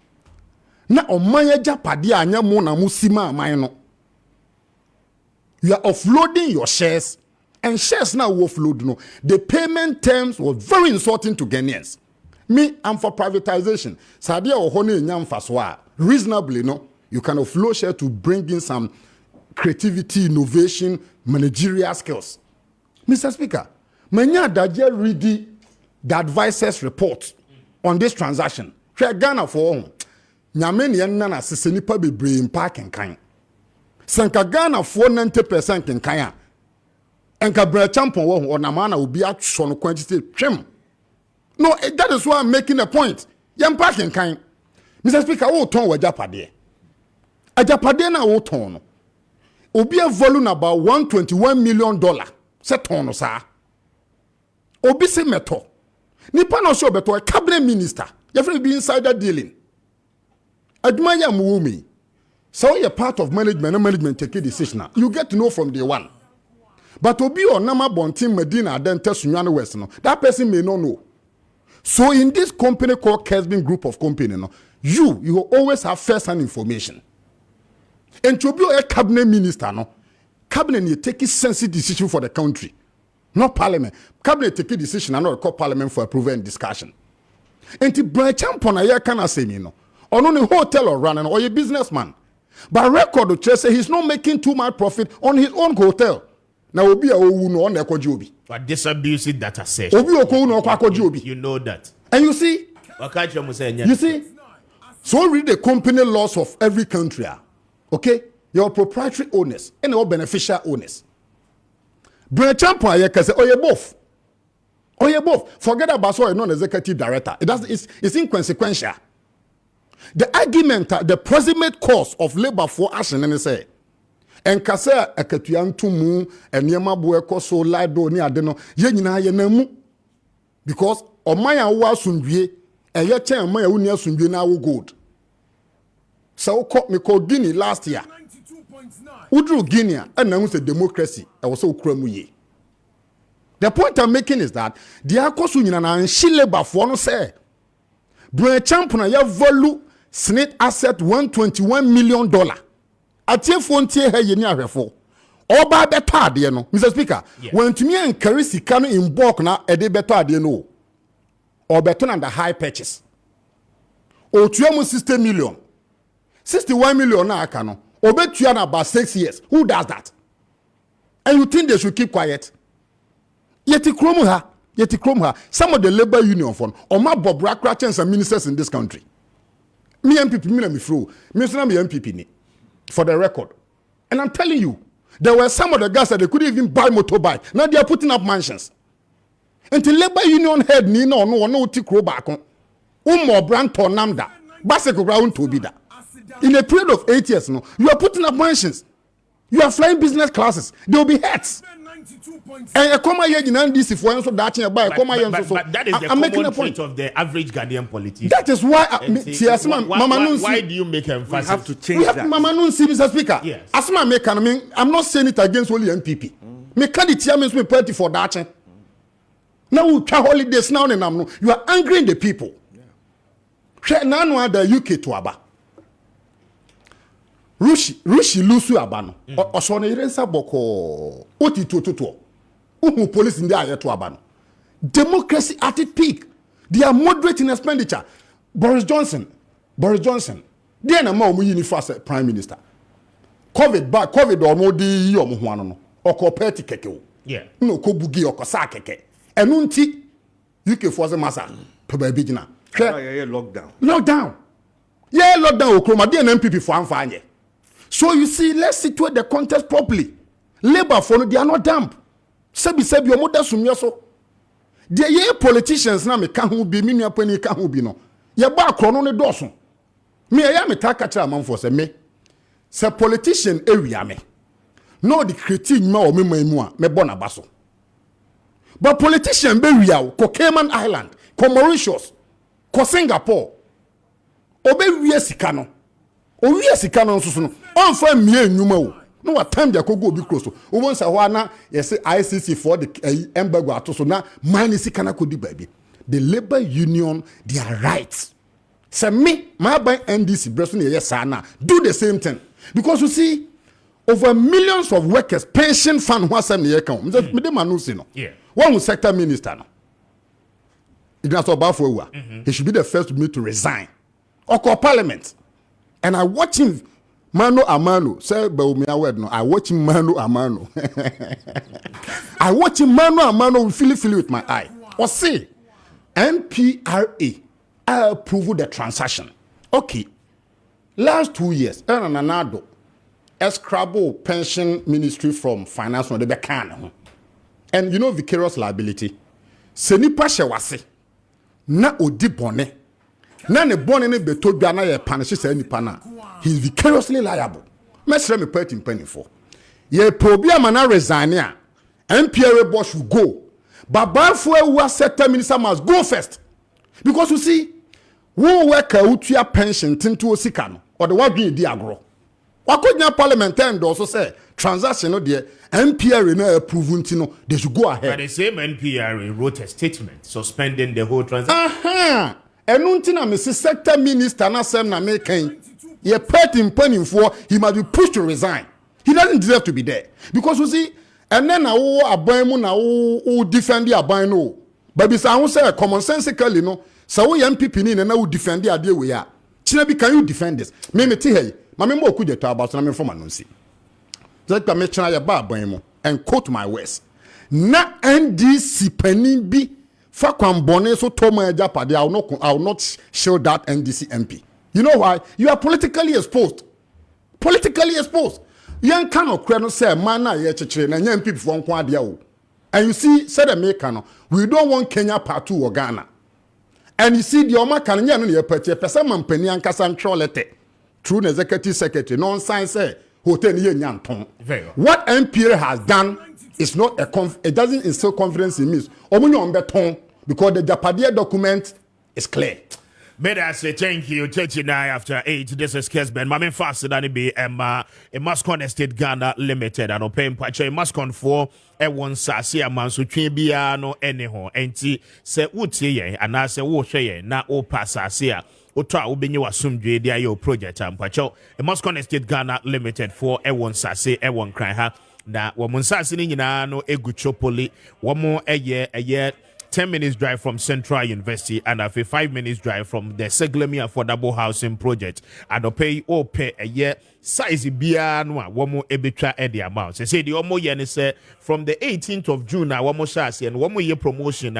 Na omanya japade anya mo na musima aman no. You are offloading your shares, and shares now offload no. The payment terms were very insulting to Ghanaians. Me, I'm for privatization. Sadia or honey nyam faswa. Reasonably, no, you can offload share to bring in some creativity, innovation, managerial skills. Mr. Speaker, manya daje read the advisors report on this transaction. Share Ghana for home. Nyame ni na sese nipa bebre in park and kind. Sanka Ghana for 90% in kaya. Enka bra champion wo or namana will be at son quantity trim. No, that is why I'm making a point. Yam park and kind. Mr. Speaker, o ton wa japade. A japade na o ton. Obi a volume about $121 million. Se ton no sa. Obi se meto. Nipa no show beto a cabinet minister. You be insider dealing. Admire Muumi. So you're part of management and management take a decision. You get to know from day one. But Obi or Nama Bontin Medina then tell Sunyana West. No, that person may not know. So in this company called Kessben group of company, no, you will always have first-hand information. And to be a cabinet minister, no, cabinet you take a sensitive decision for the country, not parliament. Cabinet take a decision and not call parliament for approval and discussion. And to branch champion a year can I say no. Or on a hotel or running or a businessman. But record of Chelsea, he's not making too much profit on his own hotel. Now Obi a no on the Kojobi. But disabusing that assertion. Obi o no Kojobi. You know that. And you see? You see? So read the company laws of every country. Okay? Your proprietary owners and your beneficial owners. Brand champion I can say, oh, you're both. Oh, you're both. Forget about so non-executive director. It's inconsequential. The argument, the proximate cause of labor for action, and say, and kasa akatuyantumu and yama bueko so lado ni adeno yenina yenemu because omaya wa sundwie and yet omaya unia sundwie na wo gold. So me called Guinea last year. Udru Guinea announced a democracy. I was so cramuye. The point I'm making is that the akosunyina na nshi labor for no say. Brand champion ya value snit asset $121 million. Atie fontie he ye ni ahwefo. Oba beto ade no. Mr. Speaker, when to me encourage sika no in bulk na e de beto ade no. Or beto na the high purchase. O tuamu 60 million. 61 million na aka no. Obetua na about 6 years. Who does that? And you think they should keep quiet? Yeti kromu ha. Some of the labor union fund or my Bob Rakrachens and ministers in this country. Me MPP, me through. Me MPP ni. For the record. And I'm telling you, there were some of the guys that they couldn't even buy motorbike. Now they are putting up mansions. Until labor union head ni no tikro back on. Umo brand to namda. Bicycle ground to be that. In a period of 8 years, no, you are putting up mansions. You are flying business classes. There will be hats. And a comma here in NDC for answer that by a comma. But that is the common trait of the average Ghanaian politician. That is why why do you make emphasis? We have to change that. Mama Nun see Mr. Speaker. Yes. Asma make I'm not saying it against only MPP. Me can't means me party for that. Now we can holidays now and you are angering the people. Now the UK to Aba. Rushi lusu abano. Osone irensa boko. Oti to. Uhu police in there to abano. Democracy at its peak. They are moderating expenditure. Boris Johnson. They are more unified prime minister. COVID or no di yo muhuano no. Oko peti keke. Yeah. No ko bugi oko sa keke. Enunti UK force massa. Probably jina. Lockdown. Yeah, lockdown okroma dey MPP for amfanye. So you see, let's situate the context properly. Labor for no, they are not damp. Sebi your mother sumyoso. The ye politicians na me can who be me penny can who be no. Ye ba krono ne doso. Me ya me taka cha man for se me. Se politician area me. No the critique ma o me me bona baso. But politician be ria ko Cayman Island, ko Mauritius, ko Singapore. Obe wie sika no. O wie sika no so no. On fa mie nnwuma o. No what time dey go obi close so. O won say ho na yes ICC for the embargo ato so na man sika na kodi baby. The labor union, they are right. Say me my by NDC breast no yes na do the same thing. Because you see over millions of workers pension fund who asem na account. Me dey manu say no. Yeah. One sector minister no. It not about for he should be the first to me to resign. Or parliament. And I watch him mano a mano. Say but no. I watch him mano a mano. I watch him mano a mano feel with my eye. Or say MPRA approve the transaction. Okay. Last 2 years, Nanado escrabo pension ministry from finance on the back. And you know vicarious liability. Senipa shewase na odi bone. Na ne bone ne beto bia na ye punish say nipa na. He is vicariously liable. Mesre me party penny for. Ye probia mana resign a MPRA boss should go. But Balfour who sector minister must go first. Because you see, who work a pension tinto osika no or the what di agro. Wakonya parliament and also say transaction no there MPRA na approve ntino they should go ahead. But the same MPRA wrote a statement suspending the whole transaction. Enunti na Mr. Sector Minister na sem na making ye party planning for he must be pushed to resign. He doesn't deserve to be there because you see and then na wo aban mu na wo defend the aban no. But be say say commonsensically no so wo MPP ni na wo defend the ade we ya. China can you defend this? Me te hey mama mo ku jeto about na me from anunsi. That me china ya ba aban mu and quote my words. Na NDC panin bi fa kwambone so toma ejapade I will not show that NDC MP. You know why? You are politically exposed. Politically exposed. Yan cannot no say man na ye chechire na yan people for nko ade o. And you see said America no we don't want Kenya part 2 or Ghana. And you see the Oma kan nya no ye party person man pani ankasa ntrolete through the executive secretary non sign say hotel ye nyanton. What MPA has done is not it doesn't instill confidence in me. Omunyo on beton because the Japadia document is clear. But I say thank you, 39 after 8. This is Kessben. My main faster than it be a Mascon Estate Ghana Limited. And open patch a Mascon for a one sassy a man so tribia no anyhow. And say would say and I say wo share na o pass asia. Otra will be you assume your project and pacho a Mascon Estate Ghana Limited for a one sassy a one cry ha. Na woman sassy no eguchopoli one more a year 10 minutes drive from Central University and after 5 minutes drive from the Seglemi Affordable Housing Project. And pay a year size bia no one more ebitra at the amount. Say the omo yen say from the 18th of June one more and one more year promotion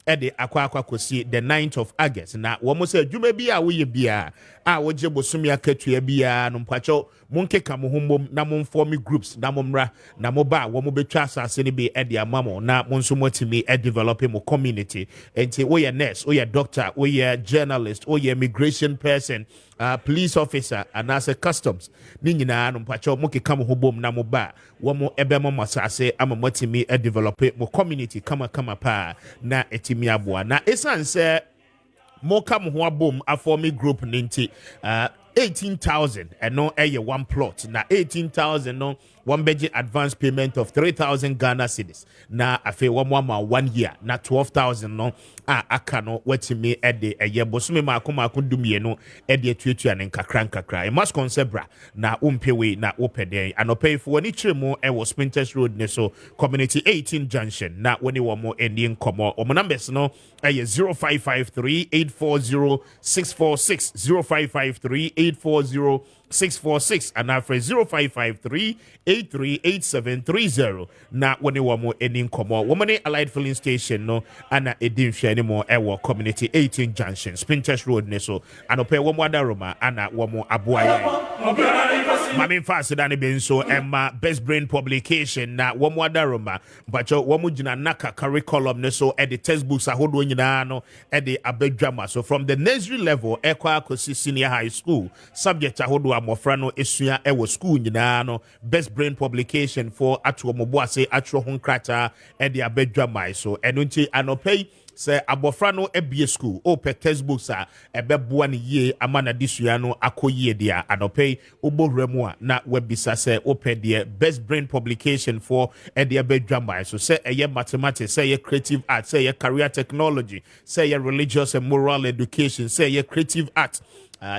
ɛde akwa kosi the 9th of August na wɔn sɛ adwuma bi a woyɛ bia a wɔgye bosomi akatua bia no mpakyɛw monkeka mo ho mbom na momform groups na mommra na moba wɔn betwa asase no bi ɛde ama mo na mo nso motimi develop mo community enti woyɛ nurse woyɛ doctor woyɛ journalist woyɛ immigration person police officer and as a customs ni nyinaa no mpakyɛw mokeka mo ho bom na moba wɔn ɛbɛma mo asase ama motimi develop mo community kama pa na etimi aboa na esan sɛ moka mo ho abom aform group ninti 18,000 and no one plot na 18,000 no one budget advance payment of 3,000 Ghana cedis na afe one 1 year na 12,000 no aka no watimi ede eye bosome maako dumie no ede atuatua ne nkakra e must consebra na umpewe na opeden anopay for wani chiremu e was Sprinters Road ne so community 18 junction na woni wo mo eni nkomo o numbers no eye 0553 840 646 0553 840 646 and after 0553 838730 na woni wo mo eni nkomo wo mane Allied Filling Station no ana edin hwe anymore ewo community 18 junction Sprinters Road ne so anope wo mo adaroma ana wo mo aboaye mami fast dane benso emma best brain publication na wo mo adaroma bacho wo mo gina naka curriculum ne so e the textbooks ahodo nyina no e the abadwama so from the nursery level ekwa akosi senior high school subject ahodo amofra no esua ewo school nyina no best brain publication for atwo moboase atwo honkrata e the abadwama so eno nti anopay say abofra no ebie school o pe textbooks a ebeboa ne ye ama na disua no akoyie dia anopay oboremu a na webisa say o pe de best brain publication for e de abadwama so say eye mathematics say creative art say career technology say religious and moral education say creative art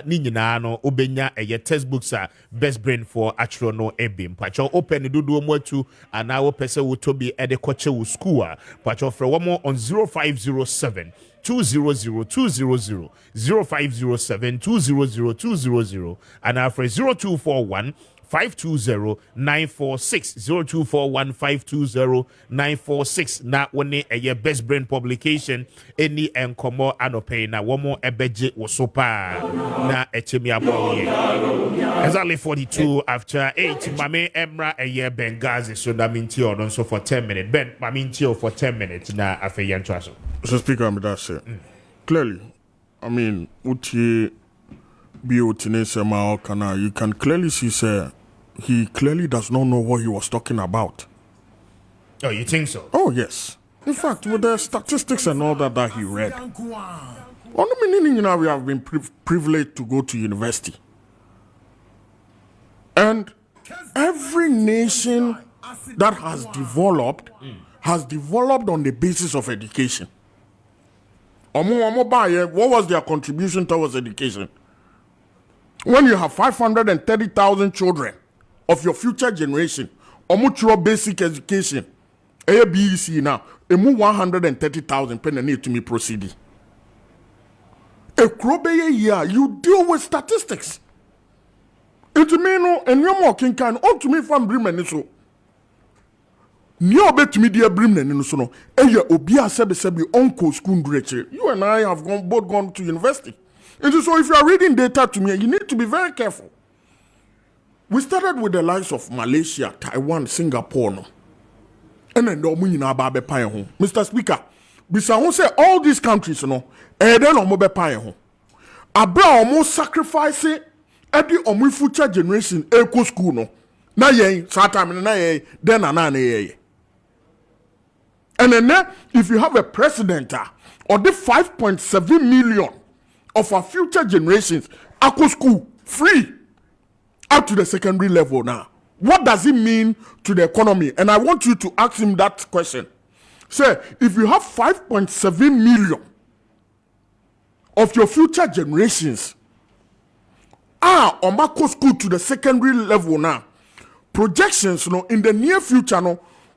ni nyina no obenya eye textbooks a best brain for atro no ebim pacho open dodo mo atu ana wo pese wo tobi e de koche wo school a pacho frɛ wo mo on 0507 200 0507 200 and after 0241 520-946 0241-520-946 na wone eye best brain publication any enkomo anopay na womo ebeje wosopa na echemi aboye exactly 42 after 8 mame emra eye Bengazi so na minti on so for 10 minutes ben maminti for 10 minutes na afeyanto aso so speaker I'm that say clearly I mean uti Biotinesema Okana, you can clearly see, sir, he clearly does not know what he was talking about. Oh, you think so? Oh, yes. In fact, with the statistics and all that he read, only meaning, you know, we have been privileged to go to university. And every nation that has developed on the basis of education. What was their contribution towards education? When you have 530,000 children of your future generation, your basic education, ABC now, 130,000 penny to me proceeding. A crobeye year, you deal with statistics. It me no, and you're more king can, to me from Bremen so. Nyo bet me dear Bremen so no, obia sebi uncle school director. You and I have both gone to university. And so if you are reading data to me, you need to be very careful. We started with the likes of Malaysia, Taiwan, Singapore. No? And then Mr. Speaker, Bisa say all these countries, then Abra almost sacrificing every future generation eco school. No? Na ye, Satam, na ye, then anane. And then if you have a president or the 5.7 million of our future generations, Ako school, free, up to the secondary level now. What does it mean to the economy? And I want you to ask him that question. Say, if you have 5.7 million of your future generations, on Ako school to the secondary level now, projections, in the near future,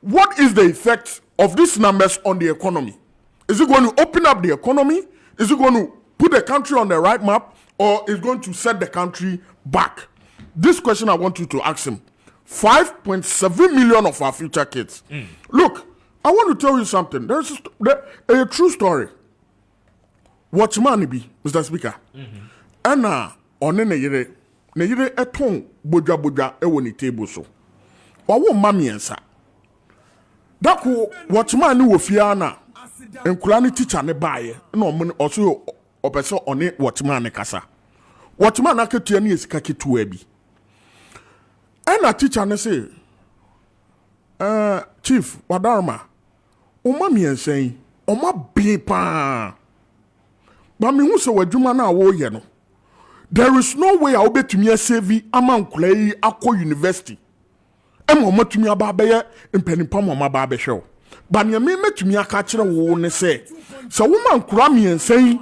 what is the effect of these numbers on the economy? Is it going to open up the economy? Is it going to put the country on the right map, or is going to set the country back? This question I want you to ask him. 5.7 million of our future kids. Look, I want to tell you something. There's a true story. Watchman be, Mr. Speaker. Anna on ne yere eton boja e woni table so. Wa wo mami ensa. Dako watchman ni wo fia na enkula ni teacher ne baaye na omo oso opese one watchman ne kasa. Watchman aketua ni esika ketua bi. Anna teacher ne say Chief Wadarma Oma miensen oma bipa ba me hu se wadwuma na wo ye no there is no way I will betumi asave amankula yi akọ university emo matumi aba beye mpanipa mo ma ba behwe ba ne me matumi aka kire wo ne se wo mankura miensen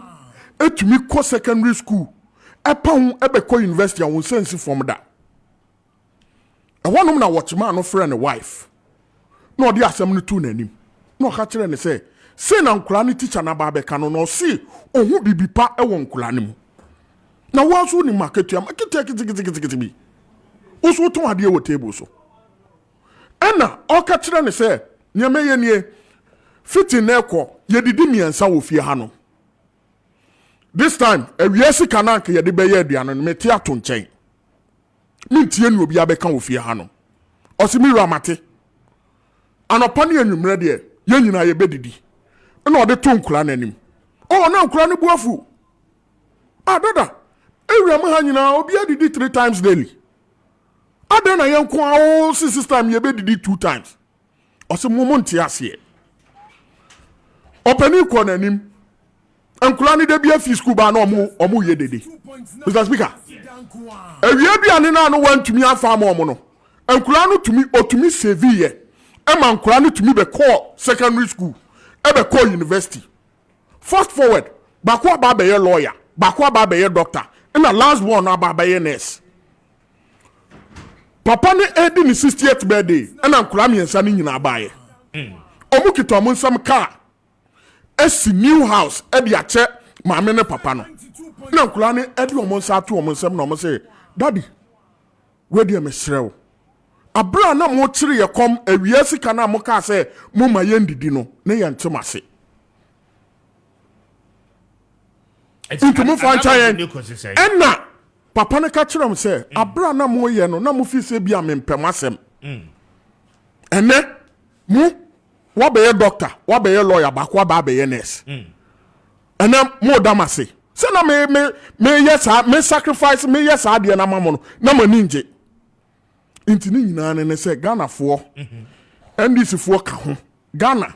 etumi kọ secondary school epon ebekọ university awon sense from da e wonom na watchman no friend wife no odi asem no tu nanim no ka kire ne se na nkura ne teacher na ba be ka no si ohu bibipa e won nkura ne mu na waso ni market kiti bi uso ton ade wo table so ena o ka kire ne se nyame ye nie fiti na ekọ ye didi miensa wo fie ha no this time ewiase kananka ye de be ye aduano no meti ato nchen mintie ni obi abeka wo fie ha no osimi ramate anopa ne enwumre de ye nyina ye bedidi na ode to nkura nanim na nkura ne buafu dada ewia ma ha nyina obi adidi 3 times daily ada na ye nko awo system ye bedidi 2 times osimo nti ase opani ko nanim nkura ne de bia fi school ba na omo ye dede Mr. Speaker ewia bia ne na no wantumi afa ma omo no nkura no otumi save ye ema nkura no tumi be call secondary school ebe call university fast forward bakwa ba be lawyer bakwa ba be doctor and the last one aba be nurse papa ne edi ni 60th birthday and nkura miensa ni nyina abaye omu kito omu nsam car esi new house edi ache maame ne papa no na nkura ne edi omu nsa to omu nsam na omu say daddy we dey mesrew abra na mo kire ye kom awiase kana mo ka se mo ma ye ndidi no ne ye ntemase into mo fa chayen enna papa ne ka kire mo se abra na mo ye no na mo fi se bia mempem asem ene mo wa be ye doctor wa be ye lawyer ba kwa ba be ye nurse ene mo damase se na me yes me sacrifice me yes ade na mamo no na mani nje inti ni nyina ne se Ghana fo NDC fo ka ho Ghana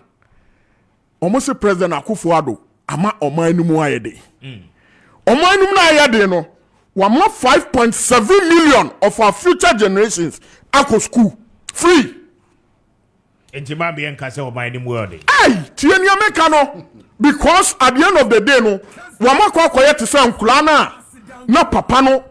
almost president Akufo-Addo ama omanum ayede omanum na ayede no wa ma 5.7 million of our future generations ako school free entima be enka se omanum ayede tie ni ameka no because at the end of the day no wa ma kwa koye te se nkula na papa no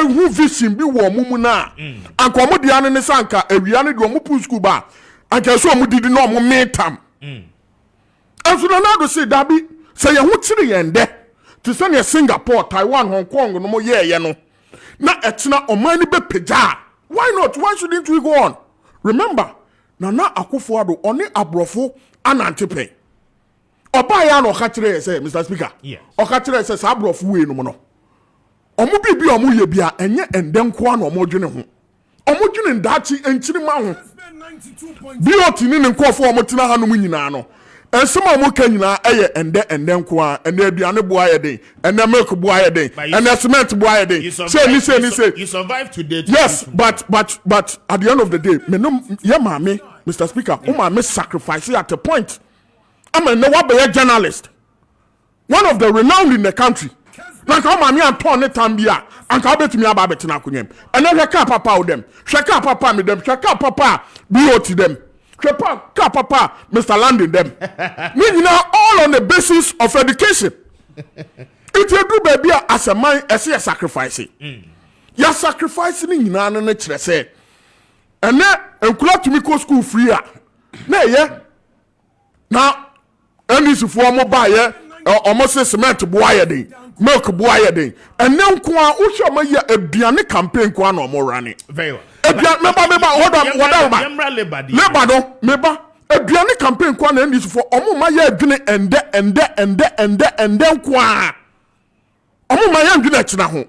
who vision bi wo mumu na anka omo dia ne sanka awia ne de omo pu school ba anka so omo didi na omo metam enso na do say dabi say ye ho kire ye nde to say ne Singapore Taiwan Hong Kong no mo ye no na etena omani be peja why not why shouldn't we go on remember na Akufo-Addo oni abrofo anantepe oba ya no ka kire ye say Mr. Speaker o ka kire say sa abrofo we no mo no omo bibi omo ye bia enye endenko ana omo dwene ho omo dwene ndachi enchiri ma ho bi otini ne nkofo omo tina ha no mu nyina no ensema omo ka nyina eye endenko a ene aduane bo aye den ene milk bo aye den ene cement bo aye den say ni you survive today yes but at the end of the day me no ye maame Mr. Speaker o maame sacrifice at a point am no wa be a journalist one of the renowned in the country na ka ma mi anton ne tambia anka betumi aba betina kunyem ene hweka papa dem hweka papa mi dem hweka papa BOT dem hweka papa Mr. Landing dem me nyina all on the basis of education it do baby as a man as a sacrifice ya sacrifice ni nyina no kire se ene enkula tumi ko school free a na ye na enisifo mo ba ye almost cement boy den milk boy den and then kwa usho ma ya aduane campaign kwa na omo rane very well meba hold on whatever meba aduane campaign kwa na ndis for omo ma ya adwene ende kwa omo ma ya adwene akina ho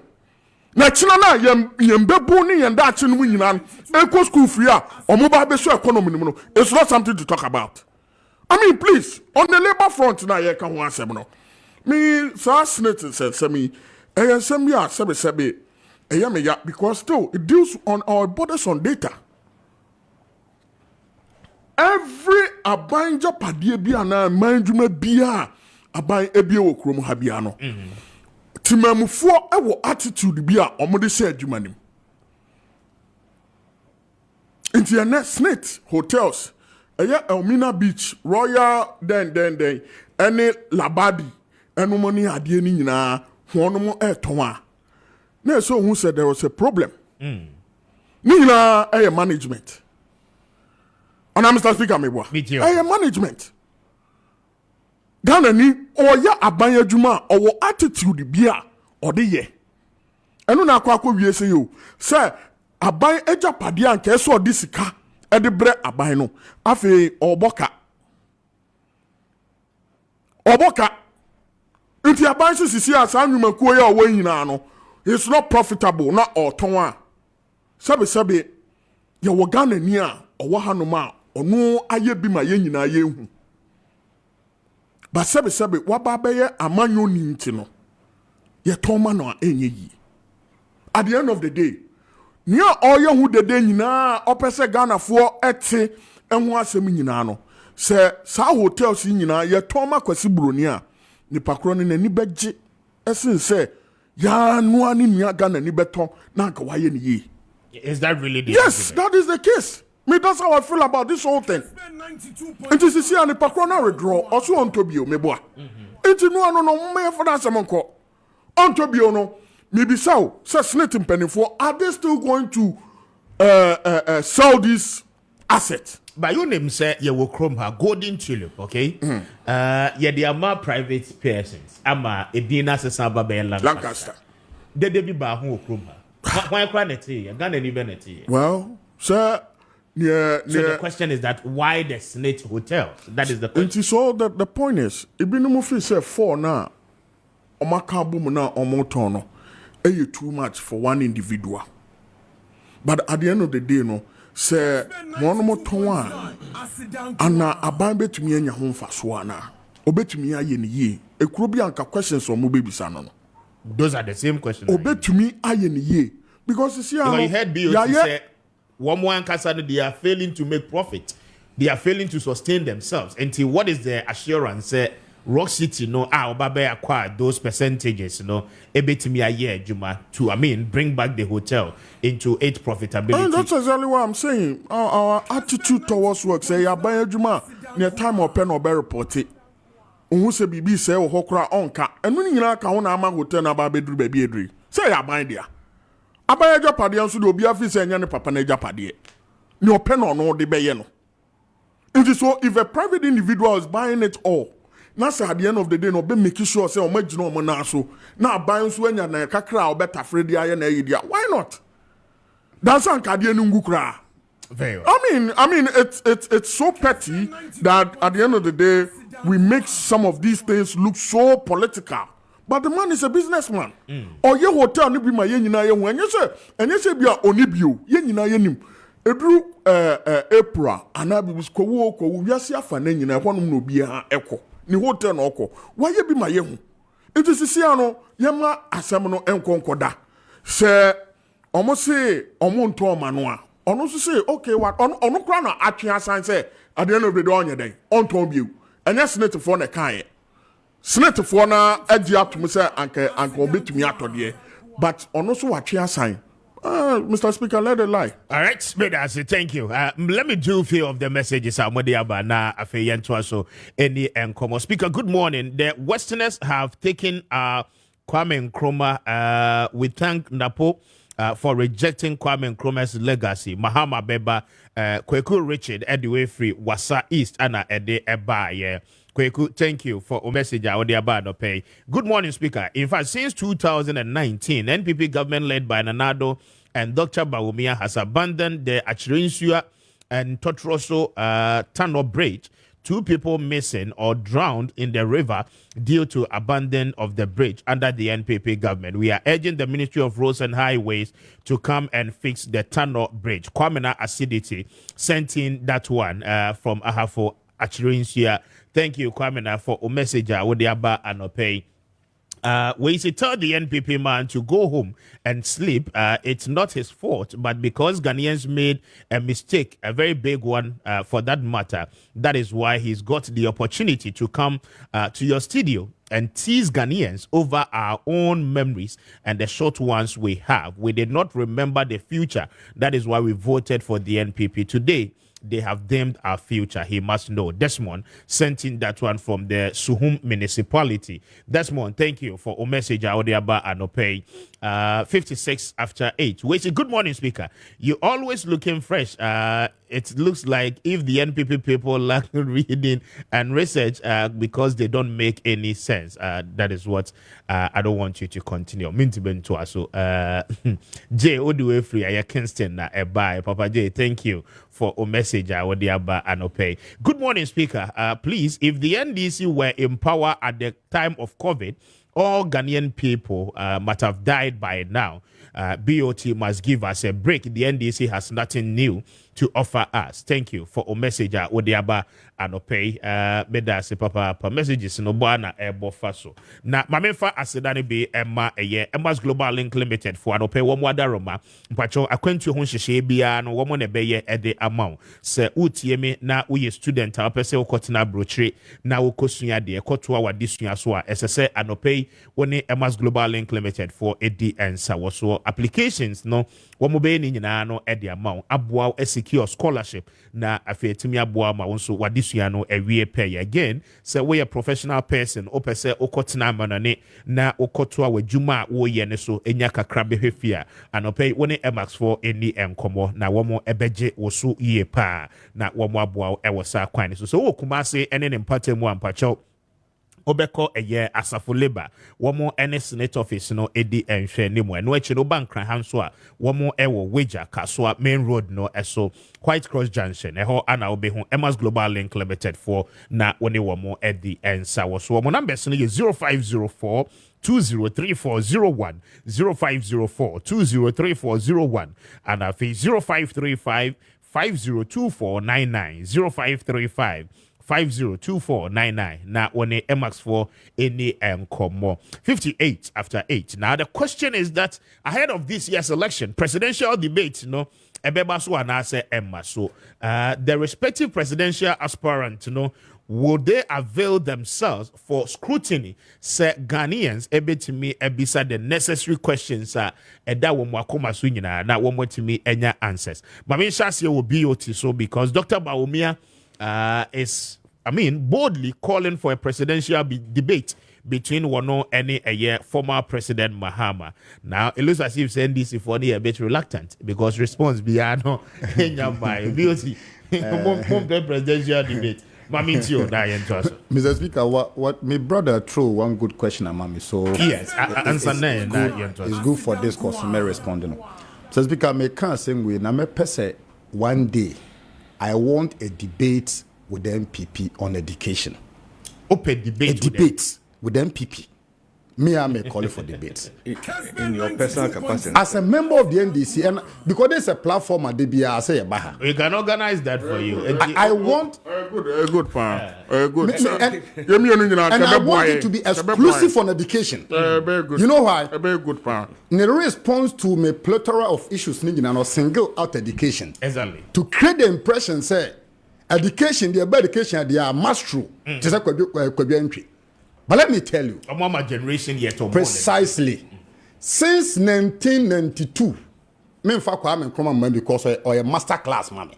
na kina na yembebu ni yenda akina mu nyina eco school free a omo ba be so economy no it's not something to talk about. I mean, please, on the labor front na ye kan ho asem no me sa senate said me ayensem ya sebe me ya because still it deals on our borders on data. Every abanja padie bia na manjuma bia aban ebie wo krom ha bia no timamufo ewo attitude bia omode se adwuma nim internet snit hotels Elmina Beach Royal den any Labadi eno money adie ni nyina hono mo eton a na so who said there was a problem ni nyina management. And I'm Mr. Speaker, management. Ghana ni oya abanya juma or attitude bia or the ye. Enu na kwa wie se yo. Say aban eja padia anke so disika e de bre aban no. Afi oboka. Nti aban so sisi asa nwuma kuo ya owo nyina no. It's not profitable na oton a. Sabe ye wo Ghana ni a owo hanoma ono aye bi ma ye nyina ye hu ba sebe waba beye amanyo ni nti no ye toma no enye yi at the end of the day nia oye hu dede nyina opese Ghana fo ete enho asem nyina no se sa hotels nyina ye toma kwasi buroni a nipa kro ne nani beje esen se ya no ani nia Ghana ni beton na nka waye ni yi. Is that really the yes argument? That is the case. Me, that's how I feel about this whole thing. It is see and the pakrona withdraw also on Tobio, me boy. It's no me for that some call. On Tobio no, maybe so snit in penny for are they still going to sell this asset? By your name, say you will chrome her golden tulip, okay? Yeah, they are more private persons. Ama Edina Sasaba Lancaster. They be by who chrome her. Why cry it here? Got any benefit? Well, sir. Yeah, so the question is that why the Senate Hotel? That is the question. And so the point is, if you no say 4 now, omakabu na omotono, you too much for one individual. But at the end of the day, no, say one more ton ana abambe to me nya ho mfaso ana obetumi aye ne ye ekuro bi anka questions on mo bebisa no. Those are the same questions. Obetumi aye ne ye because you see how you heard BOT say one Kasano, they are failing to make profit. They are failing to sustain themselves. Until what is the assurance? Rock City, Obabe acquired those percentages, ebetimi a year, Juma, to bring back the hotel into its profitability. And that's exactly what I'm saying. Our attitude towards work, say, Abaya Juma, near time or pen or bear report it. Who say BB say or Hokra onka, and when you can own a hotel about bedroom baby. Say, Abaya dear. Abaya Japadi and Sudo be a fish and Yan Papa Japadi. No pen or no de Bayeno. It is so if a private individual is buying it all, now say at the end of the day, no be making sure say, much no monaso. Now buying when you're a kakra or better Freddy and idea. Why not? That's an Kadian Ngukra. Very well. I mean, it's so petty that at the end of the day, we make some of these things look so political. But the man is a businessman. Or your hotel ni be my yenina ye when you say be a onibio yenina yenim. Edru April anabi was ko wiase afa na nyina hwanu no bia eko. Ni hotel no oko. Why ye be my yehu? It is see ano yema asem no enkonkoda. Se omo say omo nto omano a. Ono so say okay what ono kra na atwe asan say at the end of the day onye den. Onto biu. Anya senate for na kan ye. Senate for na adia to me say anke obetumi atode but ono so watwe asan. Mr. Speaker, let it lie. All right, Smith, thank you. Let me do a few of the messages. So any and Speaker, good morning. The Westerners have taken Kwame Nkrumah. We thank Napo for rejecting Kwame Nkrumah's legacy. Mahama Beba, Kweku Richard, Edway Free, Wasa East, Anna Ede Eba, yeah. Kweku, thank you for a message. Pay. Good morning, Speaker. In fact, since 2019, NPP government led by Nanado and Dr. Bawumia has abandoned the Achirinsua and Totroso Tunnel Bridge. 2 people missing or drowned in the river due to abandon of the bridge under the NPP government. We are urging the Ministry of Roads and Highways to come and fix the tunnel bridge. Kwame Acidity sent in that one from Ahafo Achirinsia. Thank you, Kwame, for a message. Wodiaba Anopei. We say tell the NPP man to go home and sleep. It's not his fault, but because Ghanaians made a mistake, a very big one for that matter, that is why he's got the opportunity to come to your studio and tease Ghanaians over our own memories and the short ones we have. We did not remember the future. That is why we voted for the NPP today. They have dimmed our future. He must know. Desmond sent in that one from the Suhum municipality. Desmond, thank you for a message. Audiaba Anopei. 56 after 8. We say, good morning, Speaker. You're always looking fresh. It looks like if the NPP people lack reading and research because they don't make any sense. That is what I don't want you to continue. Mintiben to us. So, J. Oduwe Free, I Kessben na Ebai. Papa J, thank you for a message. Audiaba Anopei. Good morning, Speaker. Please, if the NDC were in power at the time of COVID, all Ghanaian people might have died by now. BOT must give us a break. The NDC has nothing new to offer us. Thank you for a message. Odiaba Anopei. Medase papa messages no bana ebo faso. Na mamenfa asedane be Emma Emma's Global Link Limited for Anopei womwada Roma. Mpacho akwentu ho hyehyɛ bia no womo ne beye ede amount. Se utieme na uye student a pese ukotena brochire na ukosua de ekotoa wadisua so a esese Anopei woni Emma's Global Link Limited for edi ensa woso applications no womo be ni nyina no ede amount aboa secure scholarship na afetimi aboa ma wonso wadisua no ewie pay again. So we a professional person o pese okotena manane na okotoa wadwuma wo ye ne so enya kakra behwefia Anopei woni Emax for any enkomo na womo ebeje woso ye pa na womo aboa ewosa kwan so wo kumase ene ne mpatemu ampacho Obeko eye asafo labor womo ene senate office no edi enhwe ne mo no echi no bankran hanso a womo ewo wager kaso main road no eso White Cross Junction eho ana obehu Emma's Global Link Limited for na woni womo edi ensa wo so womo numbers no ye 0504 203401 0504 203401 and afi 0535 502499 0535 502499 na one Emax for any enkomo 58 after 8. Now the question is that ahead of this year's election, presidential debate, ebeba so anase Emma. So the respective presidential aspirant, will they avail themselves for scrutiny? Say Ghanaians ebetimi ebisa the necessary questions eda womo akoma so nyina na womo timi enya answers. But me shase will be BOT so because Dr. Bawumia is boldly calling for a presidential debate between Wano and a former President Mahama. Now, it looks as if NDC for a bit reluctant because response beyond BOT presidential debate. Mr. Speaker, what my brother threw one good question at Mami. So yes, answer it's good for this because me responding. Mr. Speaker, me can't say we na me pese one day I want a debate with the MPP on education. Open debate. A debate with the MPP. Me, I may call it for debate. In your personal capacity. As a member of the NDC, and because there's a platform at DBA, I say, we can organize that for you. I want a good fan. Good. And I want it to be exclusive on education. You know why? A very good fan. In response to my plethora of issues, and single out education. Exactly. To create the impression, say, education, the education, they are mastery. But let me tell you, generation yet precisely since 1992, me Kwame Nkrumah because or a master class mommy.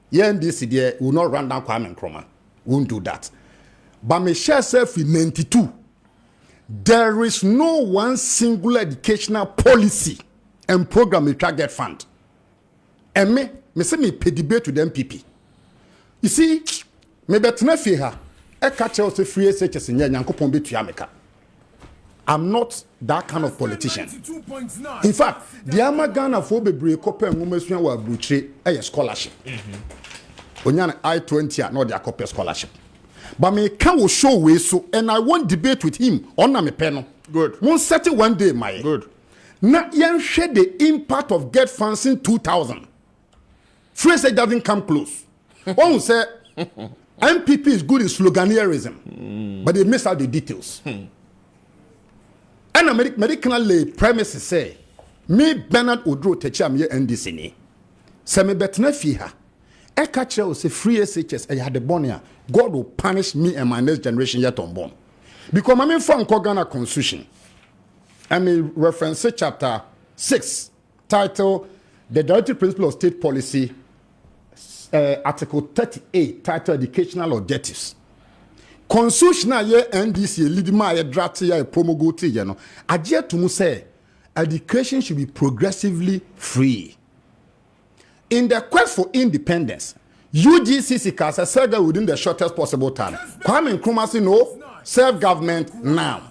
Yeah, this idea will not run down Kwame Nkrumah. Won't do that. But me share self in 92. There is no one single educational policy and program in target fund. And me say me pay debate to the MPP. You see, me betna fi ha. E ka che o se free SHS nya nyankopon betua meka. I'm not that kind of politician. In fact, the Amagana for the break up and women's were butchered a scholarship. Onyana I-20 not their copy scholarship. But me can show way so, and I won't debate with him on my panel. Good. Won't settle one day, my Good. Now, you share the impact of get funds in 2000. Phrase it doesn't come close. One will say MPP is good in sloganeerism, but they miss out the details. And a medical premises say, me Bernard Odro Techam ye NDC ni. Se me betna fi ha. E catch say free SHS I had the bonia. God will punish me and my next generation yet unborn. Because I mean from Ghana Constitution. I mean reference chapter 6, title The Directive Principle of State Policy, article 38, title Educational Objectives. Constitutional ye NDC lead my draft ye promulgate ye no. Aje to say education should be progressively free. In the quest for independence, UGCC can say within the shortest possible time. Kwame Nkrumah say no, self-government now.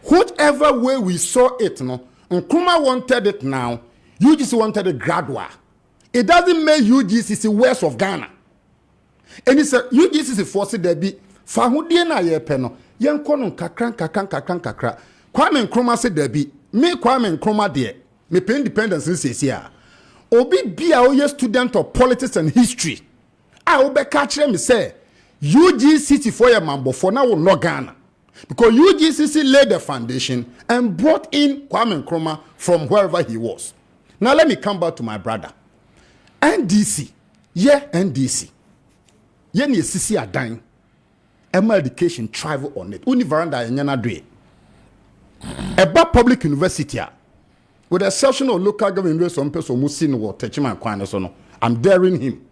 Whatever way we saw it, no, Nkrumah wanted it now, UGC wanted it gradual. It doesn't make UGCC west of Ghana. And it's a UGCC force there be Fahudie na ye peno. Yen kono kakran. Kwame Nkrumah said there be me Kwame Nkrumah there. Me pay independence in CCA. Obi be a student of politics and history. I will be catching me say UGCC for your mambo for now no Ghana. Because UGCC laid the foundation and brought in Kwame Nkrumah from wherever he was. Now let me come back to my brother. NDC. Yeah, NDC. Yeah, ni CC adan. Emma education travel on it. Univeranda yenyana dwe. Eba public university with the exception of local government some person who seen what Techima Kwane so no. I'm daring him.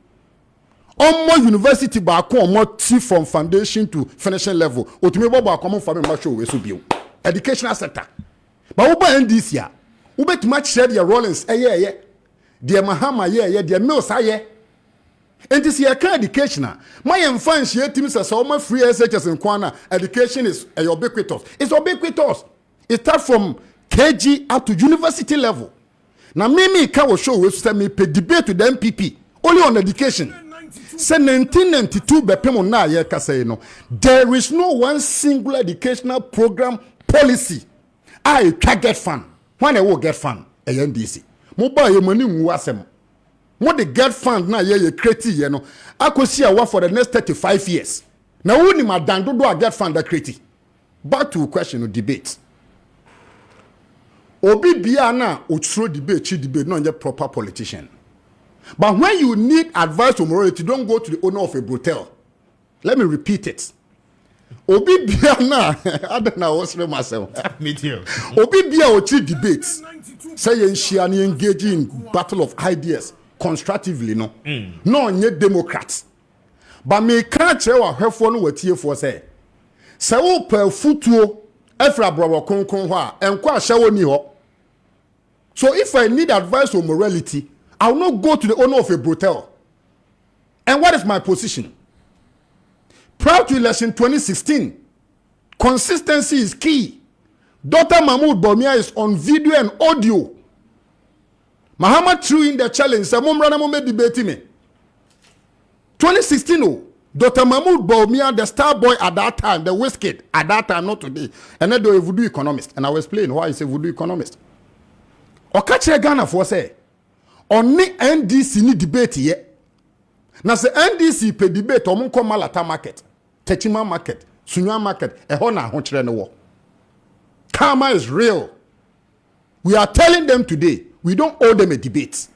Omo university ba ko omo T from foundation to finishing level. Otumebo ba ko omo fa me ma show we so bio. Educational sector. But wo ba NDC a, wo bet match share your Rollins eye. Dear Mahama ye dear Mills aye. And this year education. My infant she teams as all free SHS in Kwana. Education is ubiquitous. It's ubiquitous. It starts from KG up to university level. Now Mimi can show we send me pay debate to the MPP only on education. Say 1992 bepemo na ye kase no. There is no one single educational program policy. I can get fund. When I will get fund, a NDC. Mobile your money wasem. What the get fund na ye create ye no. I could see a work for the next 35 years. Now only my dan do I get fund that create. Back to question of debate. Obi biana utro debate, chi debate, not a proper politician. But when you need advice or morality, don't go to the owner of a brothel. Let me repeat it. Obi biana, I don't know what's myself. Me too. Obi bia ochi debates. Say Shiani engage in battle of ideas constructively, no. No, nye Democrats. But me can't tell what her phone what here for say. Say wo per futuo efra brawo konkon ho a enko ahyawo ni ho. So if I need advice on morality, I will not go to the owner of a brothel. And what is my position? Prior to election 2016, consistency is key. Dr. Mahmoud Bawumia is on video and audio. Mahama threw in the challenge. Say, "Mumbrana mume debate me." 2016, oh, Dr. Mahmoud Bawumia, the star boy at that time, the whiskey at that time, not today, and then a voodoo economist. And I will explain why he's a voodoo economist. Okache Ghana for say, only NDC ni debate ye. Na se NDC pe debate omunko Malata market, Techima market, Sunya market, ehona honchre no wo. Karma is real. We are telling them today, we don't owe them a debate.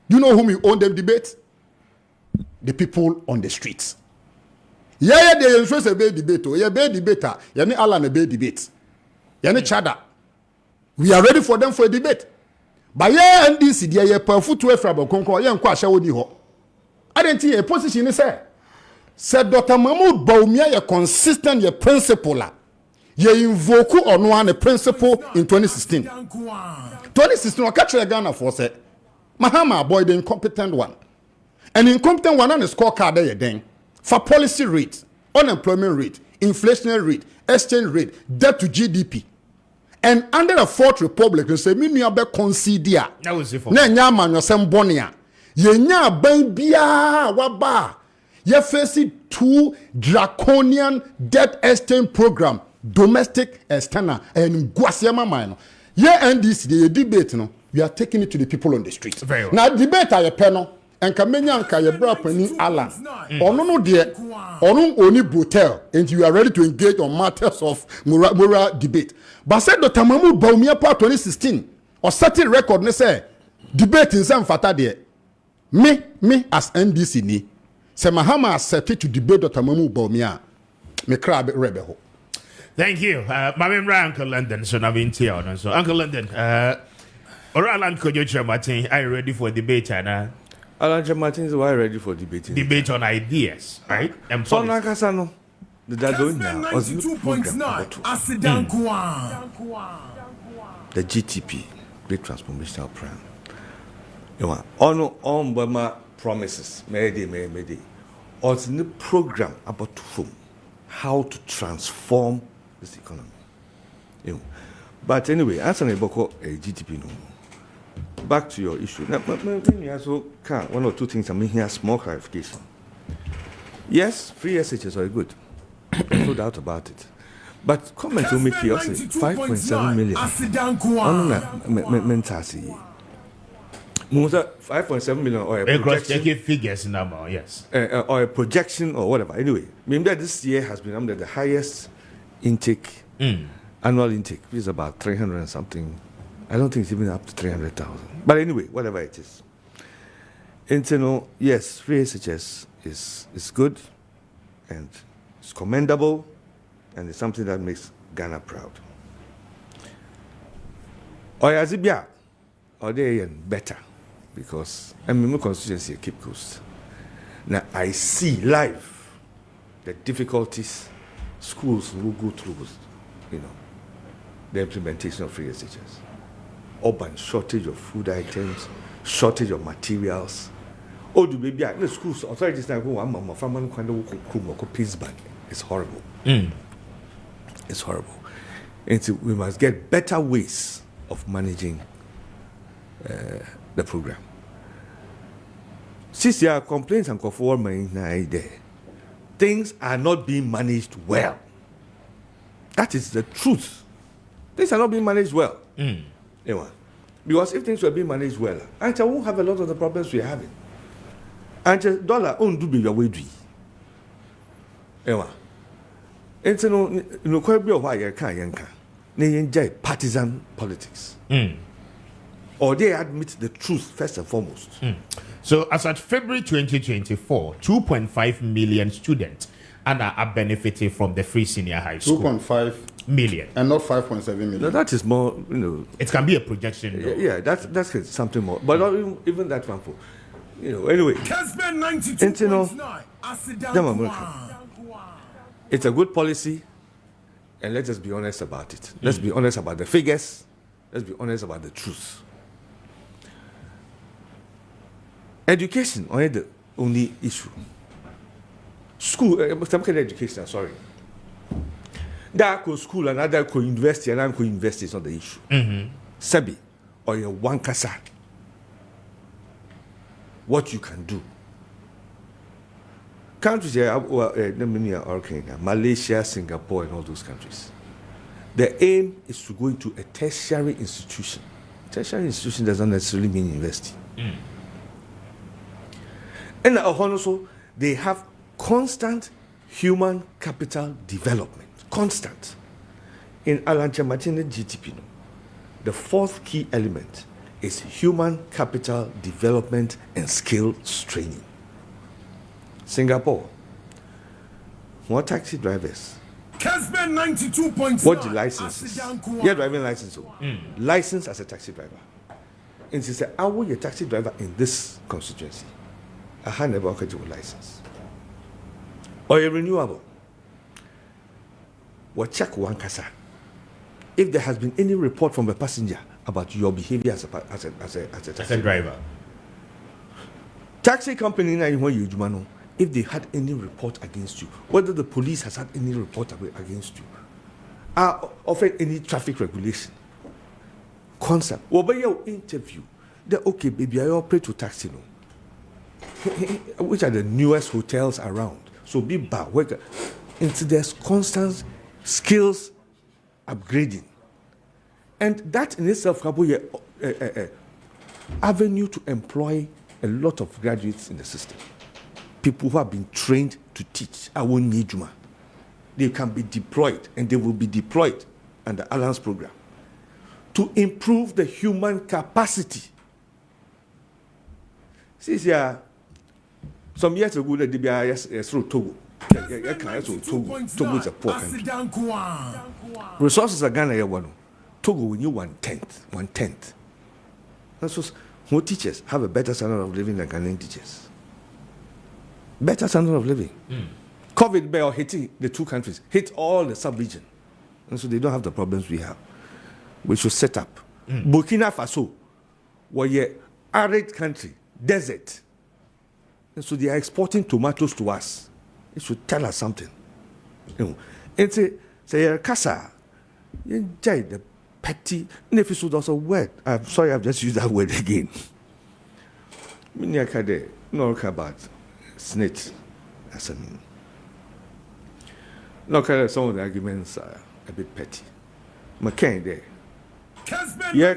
You know whom we owe them debate? The people on the streets. Yeah, they influence a bad debate. Yeah, bad debater. Yeah, ni Alan a bad debate. Yeah, ni Chada. We are ready for them for a debate. But yeah, NDC, yeah, perfu to efrabo konko. Yeah, nkwa shawo ni ho. I didn't see a position in say. Said Dr. Mahmoud Bawumia, ye consistent, ye principle. Ye invoke on one principle in 2016. 2016, I catch Ghana for say, Mahama boy the incompetent one. An incompetent one on the scorecard there then. For policy rate, unemployment rate, inflationary rate, exchange rate, debt to GDP. And under the Fourth Republic, they say, "Mimi abe consider." That was it for. Na nyama nyosem bonia. Ye nya ban bia waba. Ye face two draconian debt exchange program, domestic external and guasiama mine. Ye NDC the debate no. We are taking it to the people on the street. Very well. Now debate aye panel and kamenya anka ye bra pani Alan. Ono no de ono oni brutal and you are ready to engage on matters of moral debate. But said Dr. Mamu Baumia part 2016 or certain record ne say debate in some fata de me as NDC ni se Mahama accepted to debate Dr. Mamu Baumia me crab rebel. Thank you. My name is Uncle London, so I'm in here. So Uncle London, Alan Kojo Martin, are you ready for debate? And Alan Martin, why ready for debating? debate on ideas, right? And So policy. Nakasano, the doing now was youth program number 2. The GTP, Great Transformational Plan. You know, on Burma promises, mayday. Or it's the program about to form how to transform this economy. You know. But anyway, answering about GTP no. Back to your issue. Now, me also one or two things I mean here, small clarification. Yes, free SHS are good. No doubt about it. But comment to make here 5.7 million. Mentasi. 5.7 million or a cross-checking figures number, yes. Or a projection or whatever. Anyway, remember this year has been under the highest intake, annual intake, which is about 300 and something. I don't think it's even up to 300,000. But anyway, whatever it is. Internal, yes, free SHS is good and it's commendable and it's something that makes Ghana proud. Or Azibia, or they better because I'm in my constituency at Cape Coast. Now I see live the difficulties schools will go through, the implementation of free SHS. Urban shortage of food items, shortage of materials. Oh, do baby, the schools authorities now go one mama farmer kind of Kessben. It's horrible. It's horrible. And so we must get better ways of managing the program. Since there are complaints and there, things are not being managed well. That is the truth. Things are not being managed well. Because if things were being managed well, I won't have a lot of the problems we're having. And dollar won't do your way. It's no quite be why you can't enjoy partisan politics. Or they admit the truth first and foremost. So as at February 2024, 2.5 million students are benefiting from the free senior high school. 2.5 million. And not 5.7 million. No, that is more, It can be a projection. Though. Yeah, that's something more. But not even that one for, anyway. Kessben 92.9. It's a good policy, and let's just be honest about it. Let's be honest about the figures. Let's be honest about the truth. Education only the only issue. School, education. Sorry. That go school and other go university and go university is not the issue. Sebi or your one kasa. What you can do. Countries here, Malaysia, Singapore, and all those countries. The aim is to go into a tertiary institution. Tertiary institution doesn't necessarily mean university. And also, they have constant human capital development. Constant. In Alancha Martin GTP, the fourth key element is human capital development and skill training. Singapore, more taxi drivers. Kessben 92.9. What the license? Yeah, driving license. License as a taxi driver. And she said, I will be a taxi driver in this constituency. I had never got a license. Or a renewable. What check one kasa. If there has been any report from a passenger about your behavior as a taxi driver. Taxi company if they had any report against you, whether the police has had any report against you, are offered any traffic regulation concept. Over your interview, they're okay, baby, I operate to taxi, which are the newest hotels around. So be bad, work into there's constant skills upgrading, and that in itself can be a avenue to employ a lot of graduates in the system. People who have been trained to teach. I won't need you. They can be deployed, and they will be deployed under the Alliance program to improve the human capacity. See, some years ago, the DBIS through Togo. Togo is a poor country. Resources are Ghana one. Togo we need 1/10. That's what more teachers have a better standard of living than Ghanaian teachers. Better standard of living. COVID bear hitting the two countries, hit all the sub-region. And so they don't have the problems we have. We should set up. Burkina Faso, where arid country, desert. And so they are exporting tomatoes to us. It should tell us something. It's a casa. You enjoy the petty. And if you should also word, I'm sorry, I've just used that word again. Not about snitch. That's a mean. Look at some of the arguments are a bit petty. McCain there. Yeah,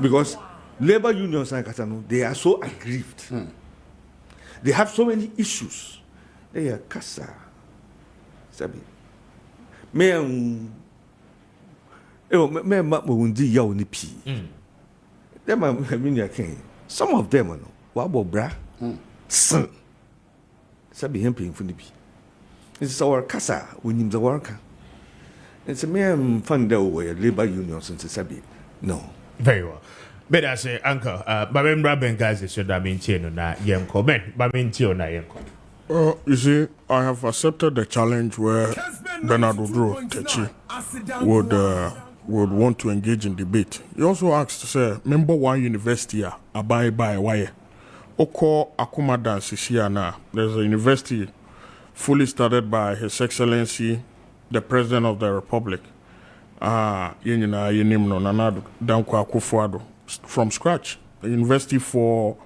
because labor unions and they are so aggrieved. They have so many issues. They are casa. Sabi. Some of them, Wabobra, son. Sabi him paying for the B. It's our casa, we need the worker. It's a mere fund where labor unions and Sabi. No. Very well. But I say, Uncle, Babembra Bengazi should have been chained na Yemko. Ben, Babintio na Yemko. You see, I have accepted the challenge where Bernard Techi would want to engage in debate. He also asked to say, member one university, Abai by why. Oko Akuma Dance here now. There's a university fully started by His Excellency, the President of the Republic, Nanado Dankwa Akufo-Addo, from scratch. A university for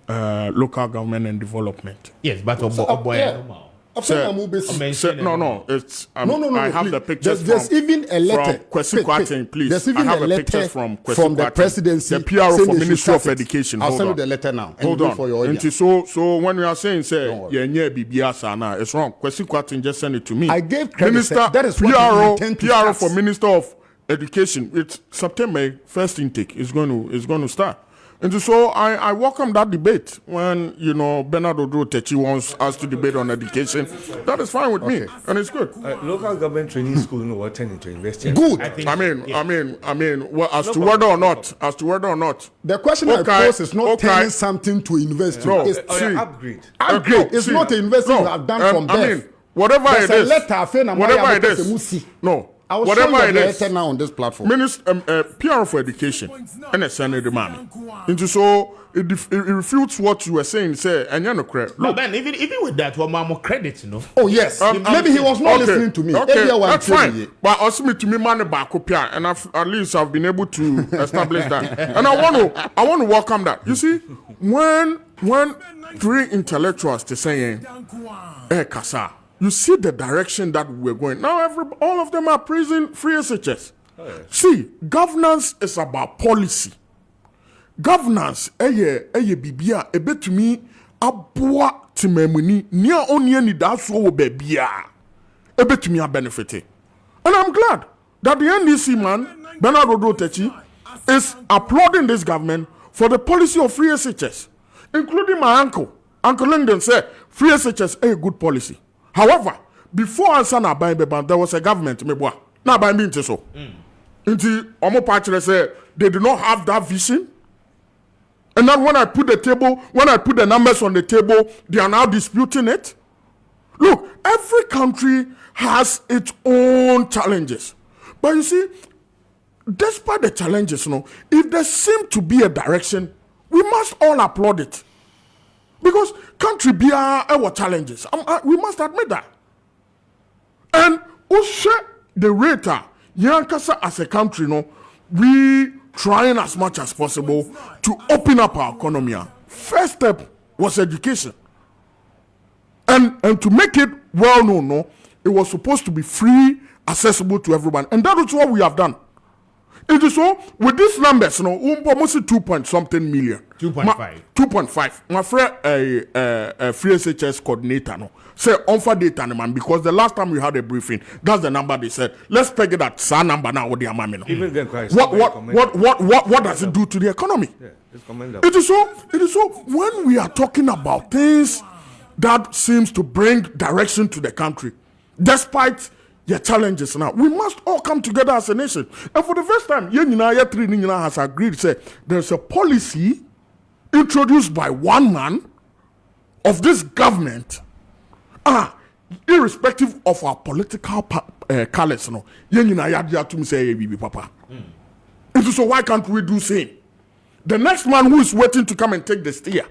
local government and development. Yes, but no, it's no, I have please. the pictures. There's even a letter. From Kwesi Kwarteng, please. There's even I have a letter pictures from the presidency. the PRO for Ministry of Education. I'll send you the letter now. Hold on. For your audience. So when we are saying say it's wrong. Kwesi Kwarteng just send it to me. I gave credit. Minister That is what PRO for Minister of Education. It's September first intake is going to start. And so I welcome that debate when, Bernard Techi wants us to debate on education. That is fine with me, and it's good. Local government training school will turn into investing. Good. I mean, well, as to whether or not. The question I pose is not turning something to invest. No, it's upgrade. Upgrade. It's not an investment you have done from birth. I mean, whatever it is. No. I will whatever show you it the is letter now on this platform. PR for education and a Senate man. Into so it refutes what you were saying. Say and you're no credit. No, Ben, even with that, one more credit, Oh yes, maybe he was not listening to me. Okay, that's fine. But also me to me money back up here, and at least I've been able to establish that. And I want to welcome that. You see, when three intellectuals to saying, Kasa. You see the direction that we're going. Now all of them are praising free SHS. Oh, yeah. See, governance is about policy. Governance, bibia, to me, aboa timemuni, near only ni daso bebia. To me, a benefit. And I'm glad that the NDC man, Bernard Techi, is applauding this government for the policy of free SHS, including my uncle. Uncle Lyndon said, free SHS is a good policy. However, before answer na ban beban, there was a government meboa. Na ban mean so. Inti omo patch say they do not have that vision. And then when I put the numbers on the table, they are now disputing it. Look, every country has its own challenges. But you see, despite the challenges, if there seem to be a direction, we must all applaud it. Because country be our challenges. We must admit that. And the rate Yankasa as a country, no, we trying as much as possible to open up our economy. First step was education. And to make it well known, no, it was supposed to be free, accessible to everyone. And that is what we have done. It is so, with these numbers, almost 2 point something million. 2.5. 2.5. My friend, a free SHS coordinator, no, say offer data, man, because the last time we had a briefing, that's the number they said. Let's peg it at some number now with the amount. Even then, what does it do to the economy? Yeah, it's commendable. It is so, when we are talking about things that seems to bring direction to the country, despite the challenges now, we must all come together as a nation. And for the first time, Yenina has agreed, say there's a policy introduced by one man of this government, irrespective of our political colors. No, Yenina to say Papa. So why can't we do same? The next man who is waiting to come and take the steer,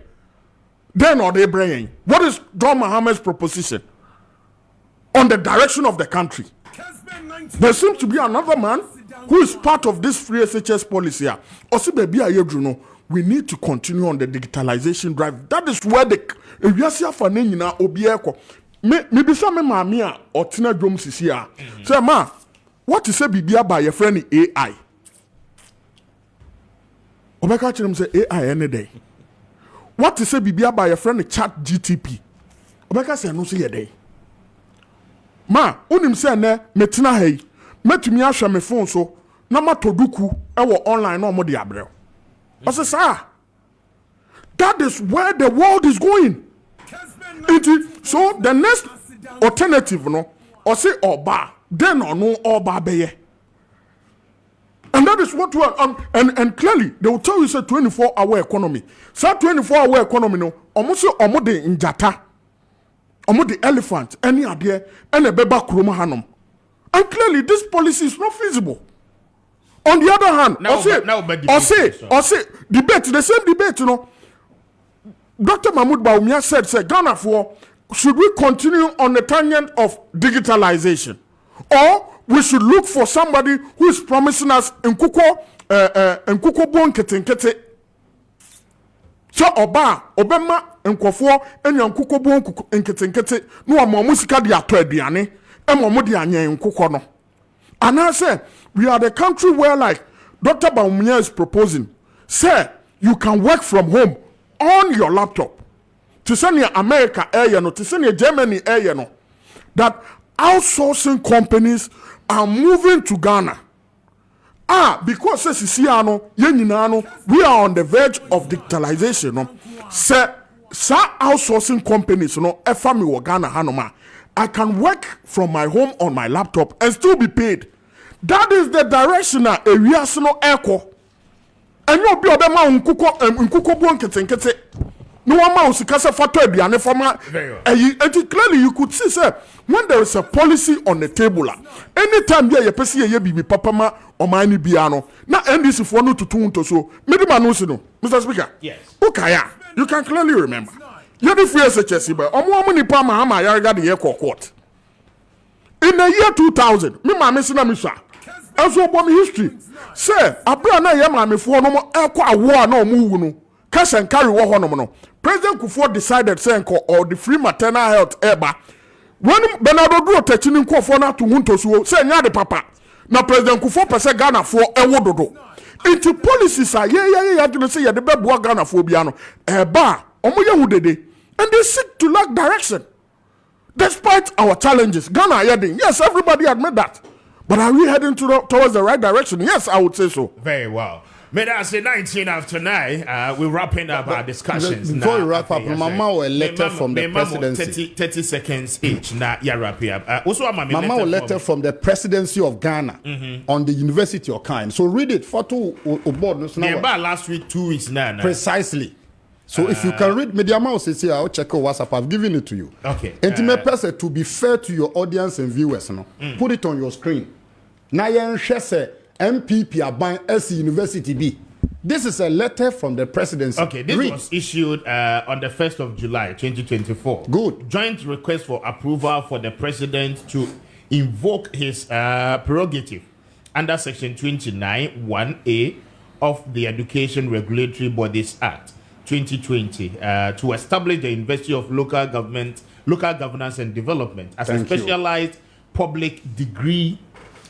then or they bring. What is John Mohammed's proposition on the direction of the country? There seems to be another man who is part of this free SHS policy. Also, baby, we need to continue on the digitalization drive. That is where the maybe some mamia or Tina Jones is here. Say, ma, what is a BBA by your friend AI? Obeka Chim say AI any day. What is a BBA by your friend Chat GTP? Obeka say no see a day. Ma, unim say ne metina hey, metumi ahwe me phone so na matoduku ewo online no mo de abrel. I say sir, that is where the world is going. So the next alternative no, or say oba, then or no oba beye. And that is what we are, and clearly they will tell you say 24-hour economy. So 24-hour economy no, almost omode injata. The elephant, any idea, and a beba kroma hanum. And clearly, this policy is not feasible. On the other hand, debate, the same debate, Dr. Mahmoud Baumia said, Ghana should we continue on the tangent of digitalization? Or we should look for somebody who is promising us in kuko bon kete. So obema nkofo enya nkukọ bo nkete no amomu sika de ato aduane emomu de anya nkukọ no. And I say we are the country where, like Dr. Baumia is proposing, say you can work from home on your laptop. To send your America area no, to send your Germany area no, that outsourcing companies are moving to Ghana. Because we are on the verge of digitalization. No, say outsourcing companies, Ghana Hanoma, I can work from my home on my laptop and still be paid. That is the direction that areas no echo. And you'll be other man unkuko bon no one mouse kasa fato aduane forma. And clearly you could see, sir, when there is a policy on the table, anytime you pesi ye bibi papa ma o mani biano na NDC for no to so medima no no Mr. Speaker. Yes. Okay, you can clearly remember. You the free SHS ba omo nipa ma ha yarga de ye court. In the year 2000, me ma mesina miswa. Enso obo me history. Say, abra na ye ma me fo no mo ekọ awo na omo wu no. Cash and carry wo hono no. President Kufuor decided say or the free maternal health eba. When Bernardo do techini nkofo na to hunto so say nya de papa. Na President Kufuor pese Ghana for ewo dodo. Into policies are yeah to say the beboa Ghana for biano. Eba omo ye hudede. And they seek to lack direction. Despite our challenges, Ghana are heading. Yes, everybody admit that. But are we heading towards the right direction? Yes, I would say so. Very well. May I say 19 after 9, we're wrapping up our discussions. Before we wrap up, Mama will letter from the presidency. 30 seconds each. Now, yeah, wrap up. Also, Mama will letter from the presidency of Ghana on the University of Kind. So read it for two board. Last week, 2 weeks now. Precisely. So if you can read Media Mouse, it's here. I'll check your WhatsApp. I've given it to you. Okay. Intimate person, to be fair to your audience and viewers, put it on your screen. Now, MPP Aban SC University B. This is a letter from the presidency. Okay, this was issued on the 1st of July, 2024. Good. Joint request for approval for the president to invoke his prerogative under Section 29 1A of the Education Regulatory Bodies Act 2020 to establish the University of Local Governance and Development as a specialized public degree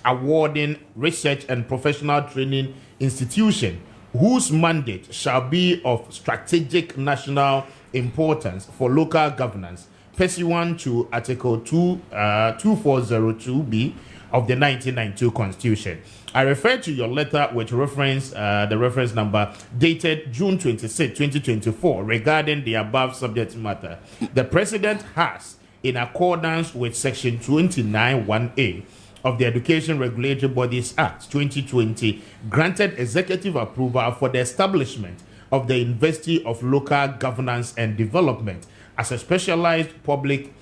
awarding research and professional training institution whose mandate shall be of strategic national importance for local governance pursuant to Article 2402B of the 1992 Constitution. I refer to your letter which reference the reference number dated June 26, 2024 regarding the above subject matter. The President has, in accordance with Section 29 1A of the Education Regulatory Bodies Act 2020, granted executive approval for the establishment of the University of Local Governance and Development as a specialized public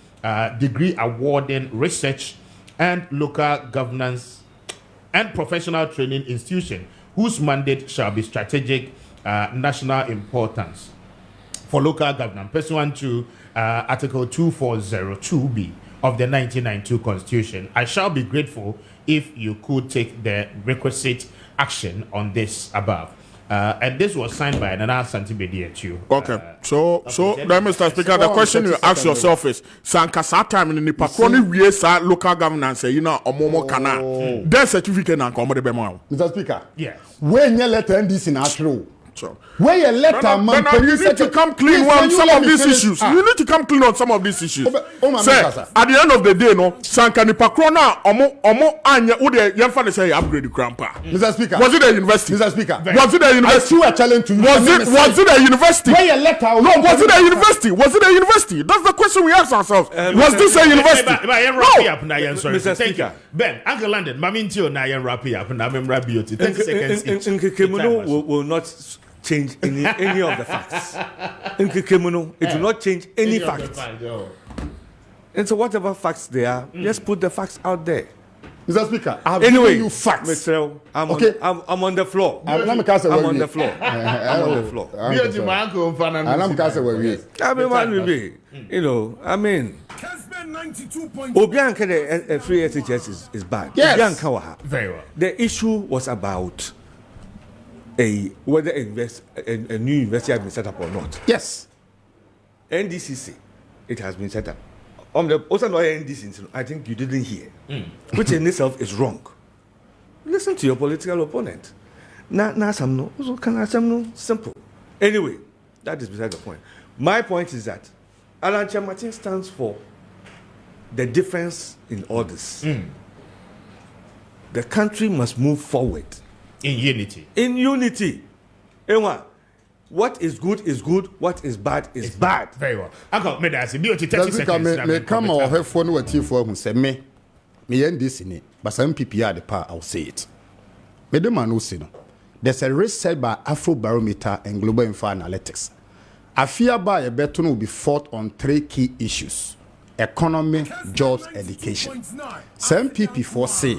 degree awarding research and local governance and professional training institution whose mandate shall be strategic national importance for local government pursuant to Article 2402B of the 1992 Constitution. I shall be grateful if you could take the requisite action on this above. And this was signed by Nana Santibedi too. Okay, so then, Mr. Speaker, the question you ask yourself is: Sankasa time in the patroni we sa local governance, you know, omomo kana. That certificate na come the bema. Mr. Speaker. Yes. When you let this in true. So, where you let man, you need to come clean on some of these issues. You need to come clean on some of these issues. Say, at the end of the day, no, Sankani Pakrona, omo anya, ude yemfa say upgrade the grandpa. Mr. Speaker, was it a university? Mr. Speaker, was it a university? I threw a challenge to you. Was it a university? Where you let no, was it a university? Was it a university? That's the question we ask ourselves. Was this a university? No. Mr. Thank you. Ben, Uncle London, Mamintio na yen wrap up and I'm Rabioti. 30 seconds each. Will not change any of the facts. In Kikemuno, it will not change any facts. And so whatever facts there are, just put the facts out there. Mr. Speaker, I have given you facts. Mr. I'm on the floor. I'm on the floor. I'm on the floor. You know, I mean, Obianka the free SHS is bad. Yes. Very well. The issue was about whether a new university has been set up or not. Yes. NDCC, it has been set up. Also, NDCC, I think you didn't hear, which in itself is wrong. Listen to your political opponent. Simple. Anyway, that is beside the point. My point is that Alan Martin stands for the difference in all this. The country must move forward. In unity. In unity. What is good, what is bad is bad. Very well. Uncle, may I say, be 30 seconds. Me come or have phone with you for who say me end this in it, but some people are the part, I'll say it. Me the man who say no. There's a research by Afrobarometer and Global Info Analytics. I fear by a better will be fought on 3 key issues: economy, jobs, education. Some people for say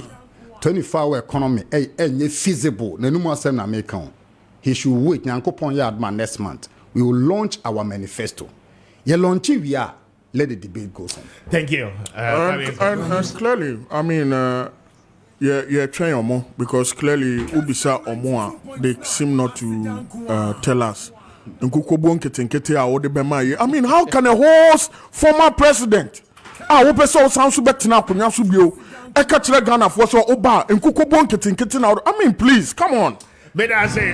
24-hour economy ain't feasible. No more say na make on. He should wait. Nyankopon yard man next month. We will launch our manifesto. You launch it, we are. Let the debate go on. Thank you. And clearly, I mean, yeah, trying Omo because clearly Ubisa Omoa they seem not to tell us. I mean, how can a host former president? I mean, please, come on. But I say,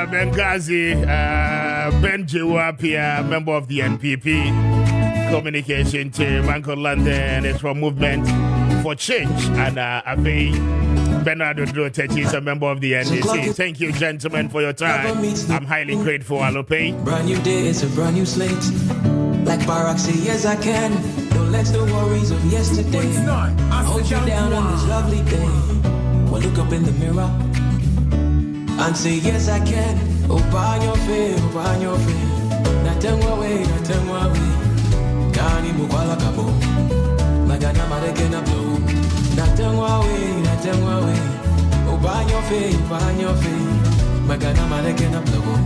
Benghazi, Ben Jewapia, member of the NPP communication team, Uncle London is from Movement for Change, and I think Bernardo Drotechi is a member of the NDC. Thank you, gentlemen, for your time. I'm highly grateful, Alope. Brand new day, it's a brand new slate. Like Barack say, yes, I can. Don't let the worries of yesterday hold you down on this lovely day. Well, look up in the mirror and say, yes, I can. Open your face, open your face. Natengwa way. Kani mukwala kabo. Magana marekena blow. Natengwa way. Open your face. Magana marekena blow.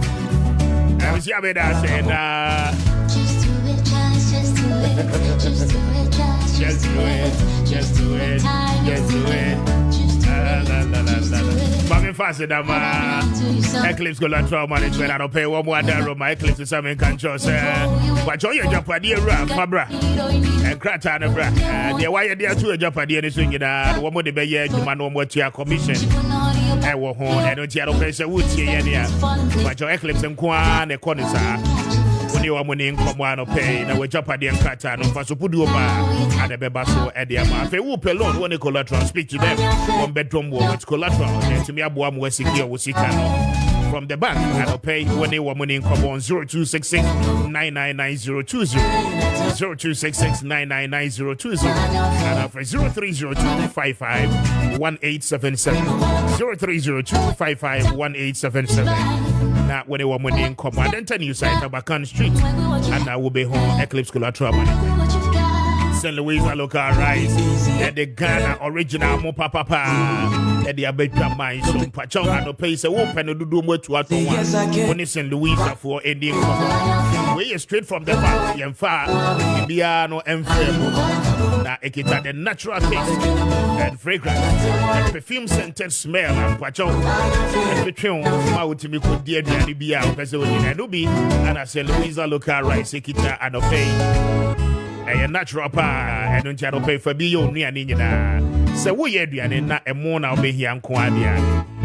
Just do it, just do it. do it, just do it. Mami fast dama. Eclipse collateral management. I don't pay one more than my Eclipse is something control. But joy your Japanese rap, Fabra. And Kratana bra. The wire there to a Japanese swing in one more the bay, you man, one more to your commission. I will home and don't you pay a wood here. But your Eclipse and Kwan, a corner. When you are money in Comano pay, now we Japanese and Kratana for Supuduba and the Bebaso at the Ama. If you whoop alone, one collateral, speak to them. One bedroom wall with collateral. And to me, I'm more secure with Sitano. From the bank, I'll pay when they were money in Common 0266 999020 0266 999020 and for 030255 1877 030255 1877. Now, when they were money in Common, then 10 you site Abakan Street, and I will be home Eclipse Collateral Management. St. Louis local rice, and the Ghana original Mopa Papa, and the Abeka mine, so Pachon and the place open to do more to one. When it's St. Louis for ending, we straight from the back, and far, Biano and Fremo. Now, it had the natural taste and fragrance, and perfume scented smell, and Pachon, and the tune, Mautimi could dear Danny Bia, Peso, and Ubi, and I St. Louis local rice, Ekita, and Opay. A natural pa and don't you pay for be only an Indian. So we are doing not a more now be here and Quadia.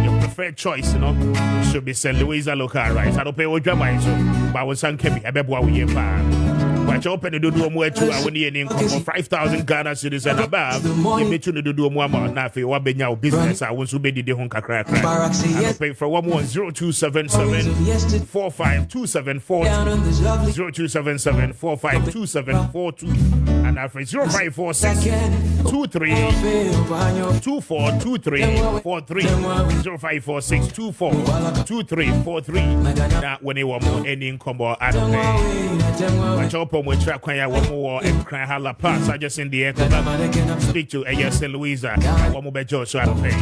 Your preferred choice, you know, should be St. Louis local rice. I don't pay what drama so, but I was on Kemi, a bebo we are. But you open the do more to our income of 5,000 Ghana cedis and above. You may tune to do more now for what be now business. I want to be the Honka crack. I pay for 0277 452742 0277 452742 and after 0546 23 2423 43 0546 24 2343. Now when you want more any income or I don't pay. We track when you want more and cry hala pass. I just in the air. Speak to St. Louisa. I want more better so I don't pay.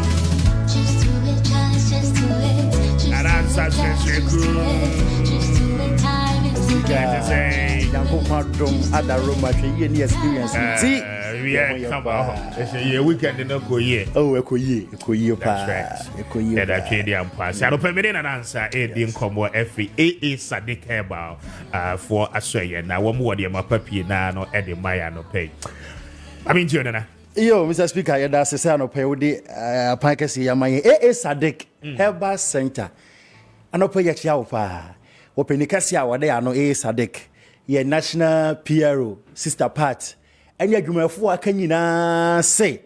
And answers other room experience. Come on. It's a year weekend in Okoye. Oh, Okoye. That's right. Yeah, that's the pass. I don't permit an answer. Didn't come or every Sadik Herbal for Australia. Now, one more than my puppy now, no Eddie Maya no pay. I mean, Jonah. Yo, Mr. Speaker, that's the sound of Payodi Pankasi Yamay. Sadik Herbal Center. I know pay Yachiapa. Open the Cassia, what they are no Sadik. Ye national PRO, sister part. And yet you may for can you say,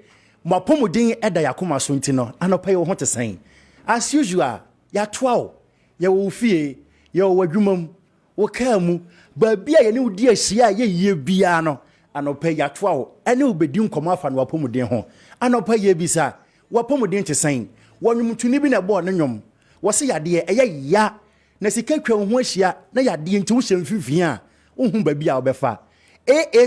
Mapomudin Eda Yakuma Swintino, and no pay what to say. As usual, ya 12, ya will fear, your wagumum, wakamu, but be a new dear Sia ye biano, and no pay ya 12, and you be doing come off and Wapomudin home, and no pay ye bisa, Wapomudin to say, one you to live in a born, was say a dear, ya, Nessika Washia, na ya the intuition Fifia, baby Albefa.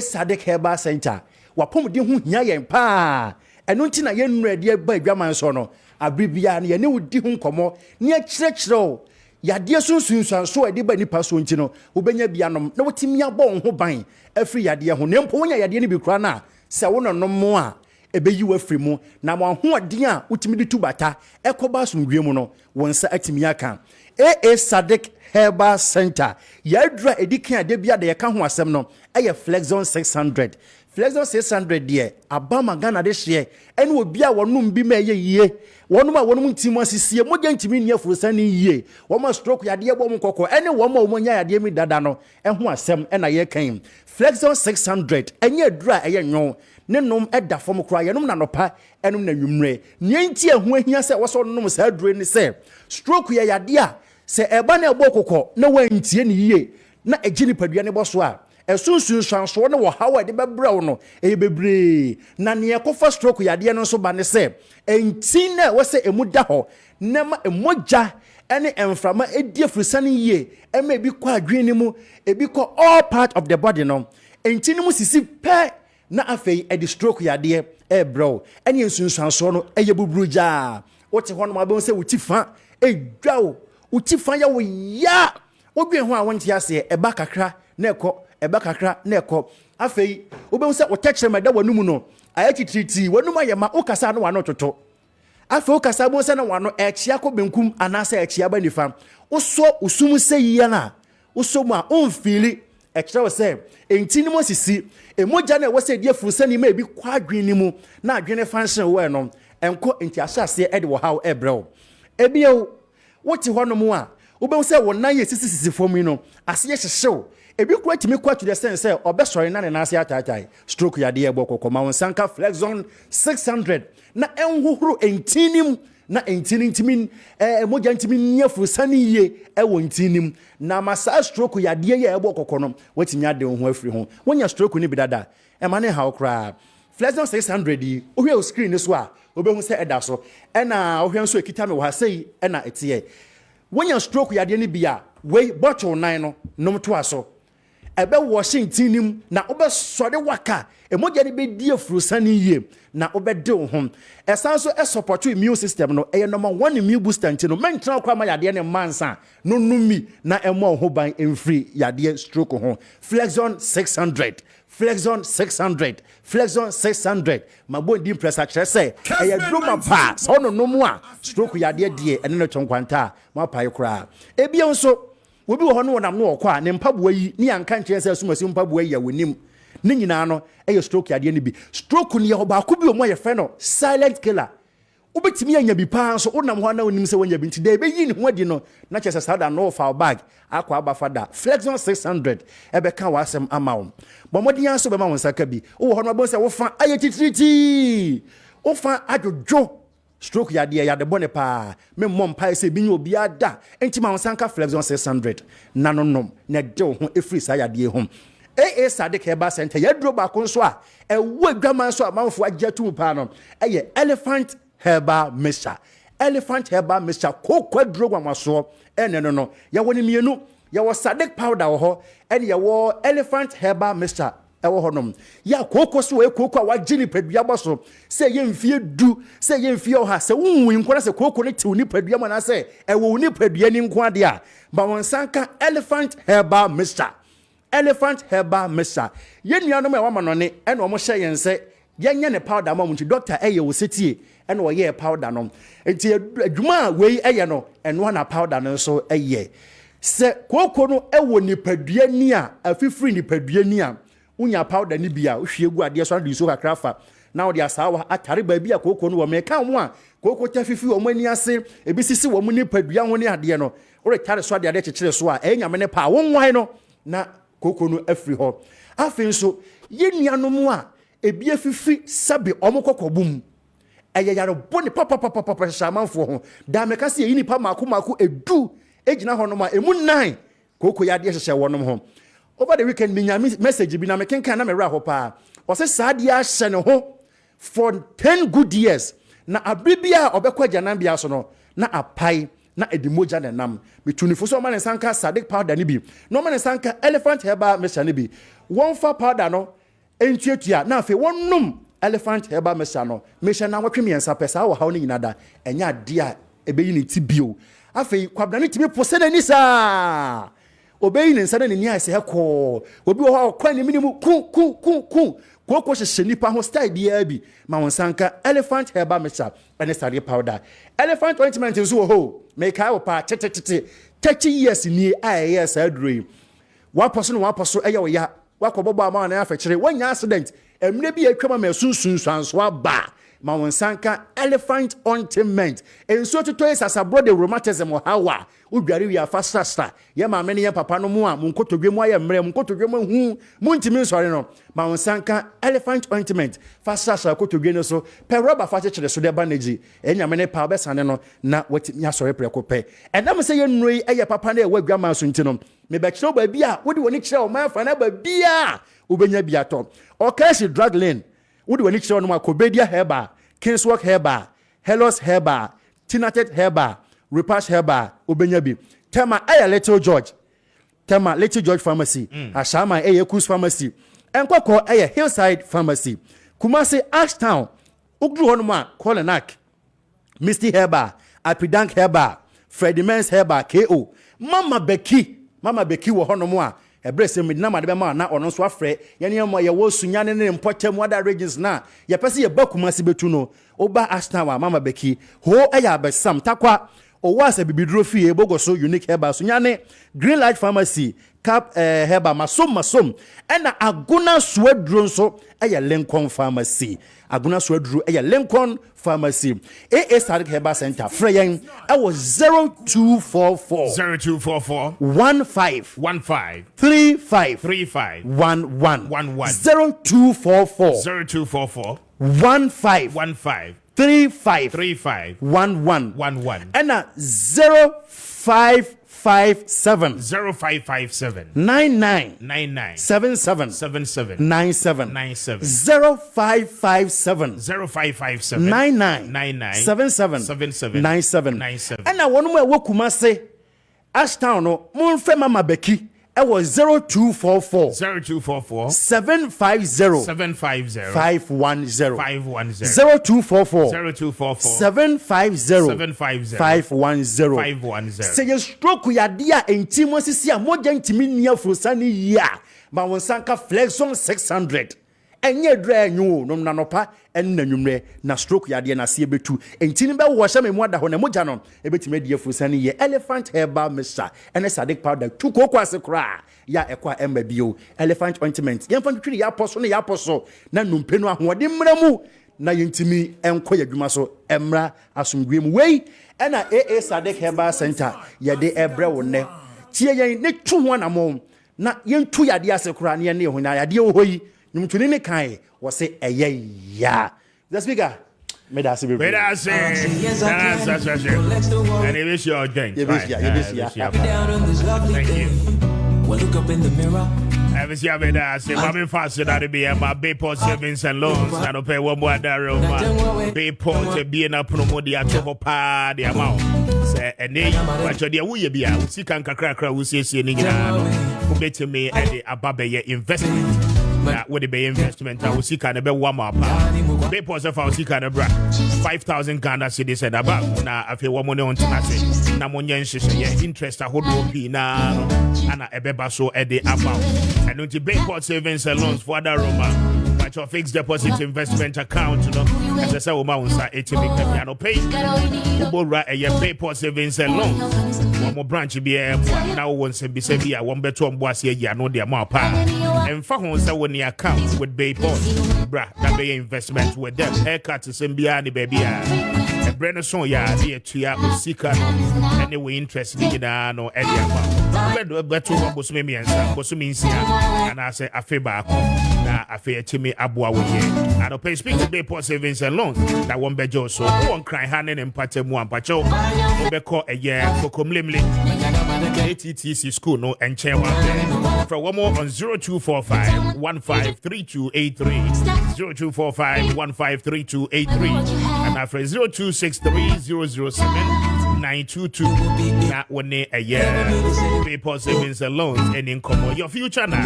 Sadik Herbal Center. Wapomudin hu nya yen pa. Eno nti na yen ready ba adwaman so no. Abribia na ye wudi hu komo. Ne akirekire ya de sunsun so ade ba nipa so nti no. Obenya bianom na wotimi abon ho ban. Afri ya de ho. Ne mpo wonya ya de ne bi kura na se wo no no a ebeyi wafri mu na mo ho ade a wotimi de tubata ekoba sumdwe mu no wonsa atimi aka. Sadik Herbal Center. Yadra edikan de bia de yeka ho asem no. Flexon 600. Flexon 600 de abama Ghana de hye. Ene obi a wonum bi ma ye yie. Wonum a wonum ntimo asisie mo gantimi nia furusani yie. Woma stroke yade ebo mo kokko. Ene woma omonya yade mi dada no. Ho asem ena ye kan. Flexon 600 enye dra eye nyon. Ne nom eda fom kra ye nom na nopa enum na nwumre. Nienti ehu ahia se wo so nom sa dure ni se. Stroke ye yade a se eba na ebo kokko na wantie ni yie. Na ejini padua ne boso a esunsun swanso ne wo hawa de bebrɛw no bebre na ne ekofa stroke yade no so ba ne se enti na wo se emu da ho na ma emoja ene emframa edie frusane yie ema ebi kɔ adwene mu ebi kɔ all part of the body no enti ne mu sisi pe na afei edi stroke yade bro ene ensunsuanso no eye bubruja wote ho no ma be se utifa edwawo utifa ya wo ya odwen ho a wonte ase eba kakra na ekɔ eba kakra na ekọ afei obehu se wotekyere meda wanum no ayachitriti wanum ayema okasa no wano toto afei okasa bo se na wano echia ko benkum anasa echia ba nifa oso usum se yia na oso mu a onfili ekira se entini mo sisi emoja na wose die furusani ma ebi kwadwen mu na adwene function we no enko enti asase e de wo haw ebrɛw ebie wote hono mu a obehu se wo nan ye sisi fom yi no ase ye hyehyew ebi kura timi kwa to the sense obesori na ne nase atatai stroke ya de ebo kokoma won sanka flex zone 600 na enhuhuru entinim na entini ntimi moja ntimi nyafu sani ye ewo ntinim na masa stroke ya de ye ebo kokono watimi ade ho afiri ho wonya stroke ni bidada e ma ne ha okra flex zone 600 yi ohwe screen ni so a obehu se eda so na ohwe nso ekita me wo ha sei na etie wonya stroke ya de ni bia we bottle 9 no nom to aso ebe Washington na obe sore waka emoja ni be die frusani yie na obe de ho esanso support immune system no e number 1 immune booster ntino mentra kwa ma yade ne mansa no numi na emo ho ban emfree yade stroke ho flexon 600 flexon 600 flexon 600 mabo ndi pressure kire say e droma pa so no no mu a stroke yade die ene no tonkwanta ma pai kra ebi nso wobi wo hono wonam no okwa ne mpaboa yi ni anka nkyerɛ sɛ asumasi mpaboa yi ya wonim ne nyinaa no ɛyɛ stroke ade ne bi stroke ne yɛ ba ko bi o mo yɛ fɛ no silent killer wobetimi anya bi pa so wonam ho na wonim sɛ wonya bi nti da ebe yi ne ho adi no na kyerɛ sɛ sada no file bag akwa aba fada flexon 600 ɛbɛka wasɛm ama wo bɔmɔden aso bɛma wo nsaka bi wo ho no bɔ sɛ wo fa ayɛ titiriti wo fa adwodwo stroke ya de bone pa me mom pa se bi nyo obi ada enti ma wonsanka flexon 600 nanonom na de ho efri sa ya de ho Sadik Herbal Center ya dro ba ko so a ewo adwaman so amanfo agatu pa no eye elephant herbal mixture kokwa dro gwamaso ene no ya woni mienu ya wo Sadik powder wo ho ene ya wo elephant herbal mixture ewo honom ya koko so koko a wagini padua boso se ye mfie du se ye mfie oha se wunwi nkora se koko ne tiw ni padua mana se ewo ni padua ni nko ade a ba wonsanka elephant herbal mixture ye nuanom e wa manone ene omo hye yen se yenye ne powder ma munti doctor eye wo setie ene wo ye powder no enti adwuma wei eye no eno na powder no so eye se koko no ewo ni padua ni a afifiri ni padua ni a unya powder ni bia uhwie gu ade so ade so kakrafa na odi asawa atare ba bia koko no wo meka ho a koko tafifi wo mani ase ebisisi wo mu ni padua ho ni ade no ore tare so ade kyekere so a enyame ne pa wonwan no na koko no afiri ho afi nso ye nuanom a ebi afifi sabe omokokobum eyayare boni papa shamanfo ho da meka se yi nipa mako edu ejina ho no ma emu 9 koko ya de hyehye wonom ho over the weekend minya message bi na me kenkan na me ra ho pa o se saade a hye ne ho for 10 good years na abribia obekwa janan bia so no na apai na edimoja na nam bitunifo so man sanka Sadik powder ni bi no man sanka elephant herbal mixture ni bi won fa powder no entuatua na afi wonnum elephant herbal mixture no mixture na wotwe miensa pesa wo hawo ni nyinada enya ade a ebeyi ni tibio afi kwabda ni timi posena ni sa obeyi ni nsa na ni ase heko obi wo ha kwa ni minimu ku koko hye nipa ho style bia bi ma won sanka elephant herbal mixture ene Sadik powder elephant ointment nso ho make I pa 30 years ni yes adrui waposo eya wo ya wakobobo ama na afekere wanya accident emre bi atwama ma sunsun swanso aba ma won sanka elephant ointment enso tuto esasa brode rheumatism hawa udware wi afasasta ye ma me ne ye papa no mu a munkotodwemu aye mre munkotodwemu hu muntimi nsore no ma won sanka elephant ointment fasasa kotodwe no so pe rubber fa chekere so de baneji enya me ne pa obesane no na watimi asore preko pe enam se ye nnoi eye papa na e wadwama so ntino me be kire ba bia wodi woni kire o ma fa na ba bia ubenya bia to o cash drug lane wodi woni kire no akobedia herba Kingswalk herba Hellos herba Tinated herba Repash herba ubenya bi tema aya Little George Pharmacy Ashama aya Kus Pharmacy Enkwako aya Hillside Pharmacy Kumasi Ashtown Ugru honoma Kolenak Misty herba Apidank herba Freddie Mens herba KO Mama Becky wo honomo a ebre se medina ma de be ma na ono so afre ye ne mo ye wo sunyane ne mpɔtam other regions na ye pese ye ba kuma se betu no oba Ashton wa mama beki ho eya besam takwa owasa bibiduro fi ebogo so unique herbal sunyane Green Light Pharmacy cap herbal masom ena aguna swedro nso eya Lincoln Pharmacy aguna swedro eya Lincoln Pharmacy AA Static Herbal Center freyen I was 0244 15 35 11 0244 15 35 11 and 0557 99 77 97 0557 99 77 97 and I want to work Kumase Ashtown no Munfe Mama Becky it was 0244 750 510 0244 750 510 say you stroke ya dia entimo sisi a moja ntimi nia frosani ya ma wonsanka flexon 600 enye dra enyo no na nopa enna nwumre na stroke ya dia na se betu entini be wo hye me mu ada ho na moja no ebetime dia frosani ye elephant herbal mixture ene sadik powder tu koko asekra ya ekwa emba bio elephant ointment yemfa twiri ya poso na ya poso na numpe no ahode mramu na yentimi enko yadwuma so emra asomdwem wei ena AA Sadik Herbal Center yede ebre wo ne tie yen ne tu ho na mo na yentu yade asekora ne ne ho na yade ho yi numtuni ne kan wo se eye ya the speaker me da se be and it is your game down on this lovely day. Well, look up in the mirror. I was here with us. I'm faster than be my Bayport savings and loans. I don't pay one more darrow. Bayport to be in a promodia to hopa the amount. Say, and then what your way be out. See, can crack who says, who bet me at the Ababe investment. That would be investment. I will see kind of a warm up. Bayport of our see kind of 5,000 Ghana cedis and above. Now, I feel one money on Tanasi. Namonyan, interest a whole rupee now. Anna Ebeba so at the amount. And don't you Bayport savings and loans for the Roma. But your fixed deposit investment account, you know, as I say, amounts are 80 million pay. Ubora a Bayport savings and loans. One more branch be now once and be said, I won't bet on boss here, no, the amount. And for one, so when the account with Bayport, bra, that be investment with them. Haircut is in behind the baby. And Brennan Son, ya, dear to ya, seeker, anyway, interested in no any amount. But to what was me and and I say, I feel back. Now, I fear to me, Abua with you. I don't pay speak to Bayport savings and loans. That won't be Joe, so one cry hand and pattern one pacho. Be call a year for Comlimley. ATTC school, no, and chair one. For one more on 0245 153283. 0245 153283. And after 0263 007 922. That one a year. Bayport savings and loans and income. Your future now.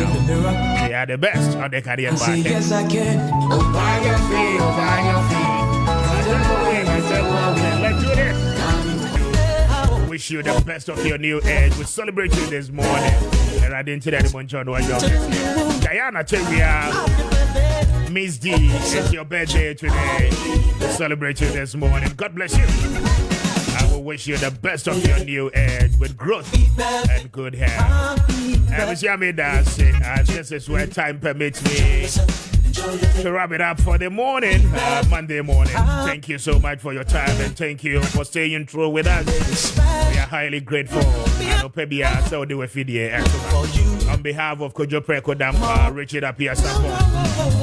They are the best on the career market. Yes, I can. Buy your feet, buy your feet. Let's do this. Wish you the best of your new age. We celebrate you this morning. And I didn't tell anyone, John, what you're Diana, tell me, Miss D, it's your birthday today. We celebrate you this morning. God bless you. I will wish you the best of your new age with growth and good health. And this is where time permits me to wrap it up for the morning, Monday morning. Thank you so much for your time and thank you for staying true with us. We are highly grateful. On behalf of Kojo Preko Dampa, Richard Appiah Kubi,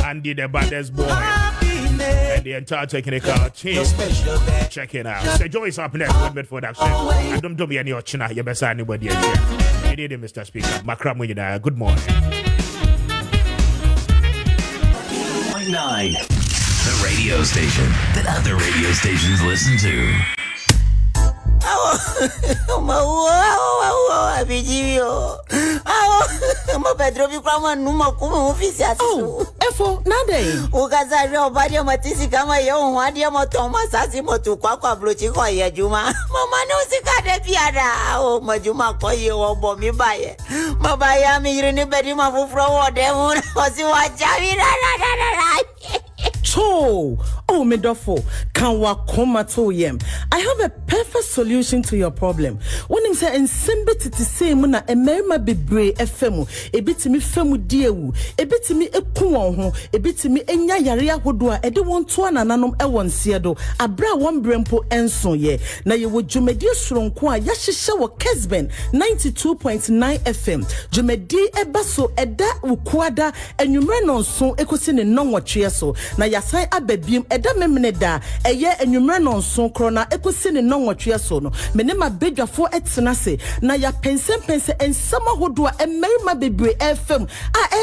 Andy the baddest boy, and the entire technical team. Check it out. So Joyce up next with mid production. I don't do me any ochina. You best anybody here. You need it, Mr. Speaker. Makram Winida. Good morning. 9. The radio station that other radio stations listen to. Efo, nade. Ukaza leo badi matisi kama yo hadi motoma sasi motu kwa blochi kwa ya Juma. Mama no sikade piada. Oh majuma kwa ye ombo mi baye. Mabaya mi yirini bedi mafufro wode mun. Osi wachawi la. Cho, oh medofo, can wa koma to yem. I have a perfect solution to your problem. When him say ensembeti ti say mu na emerima bebre efemu, ebitimi femu diewu, ebitimi eku won ho, ebitimi enya yare ahodo a ede won to anananom e won siedo, abra won brempo enso ye. Na ye wo dwumedi soronko a yahyehyɛ wo Kessben 92.9 FM. Dwumedi ebaso eda ukuada enwumre nonso ekosi ne nonwotwe so. Na yasan ababiem eda memne da eye enwumre nonso krona ekosi ne nonwotwe so no. Mene ma bedwafo etena se na ya pense ensama hodo a emerima bebre FM a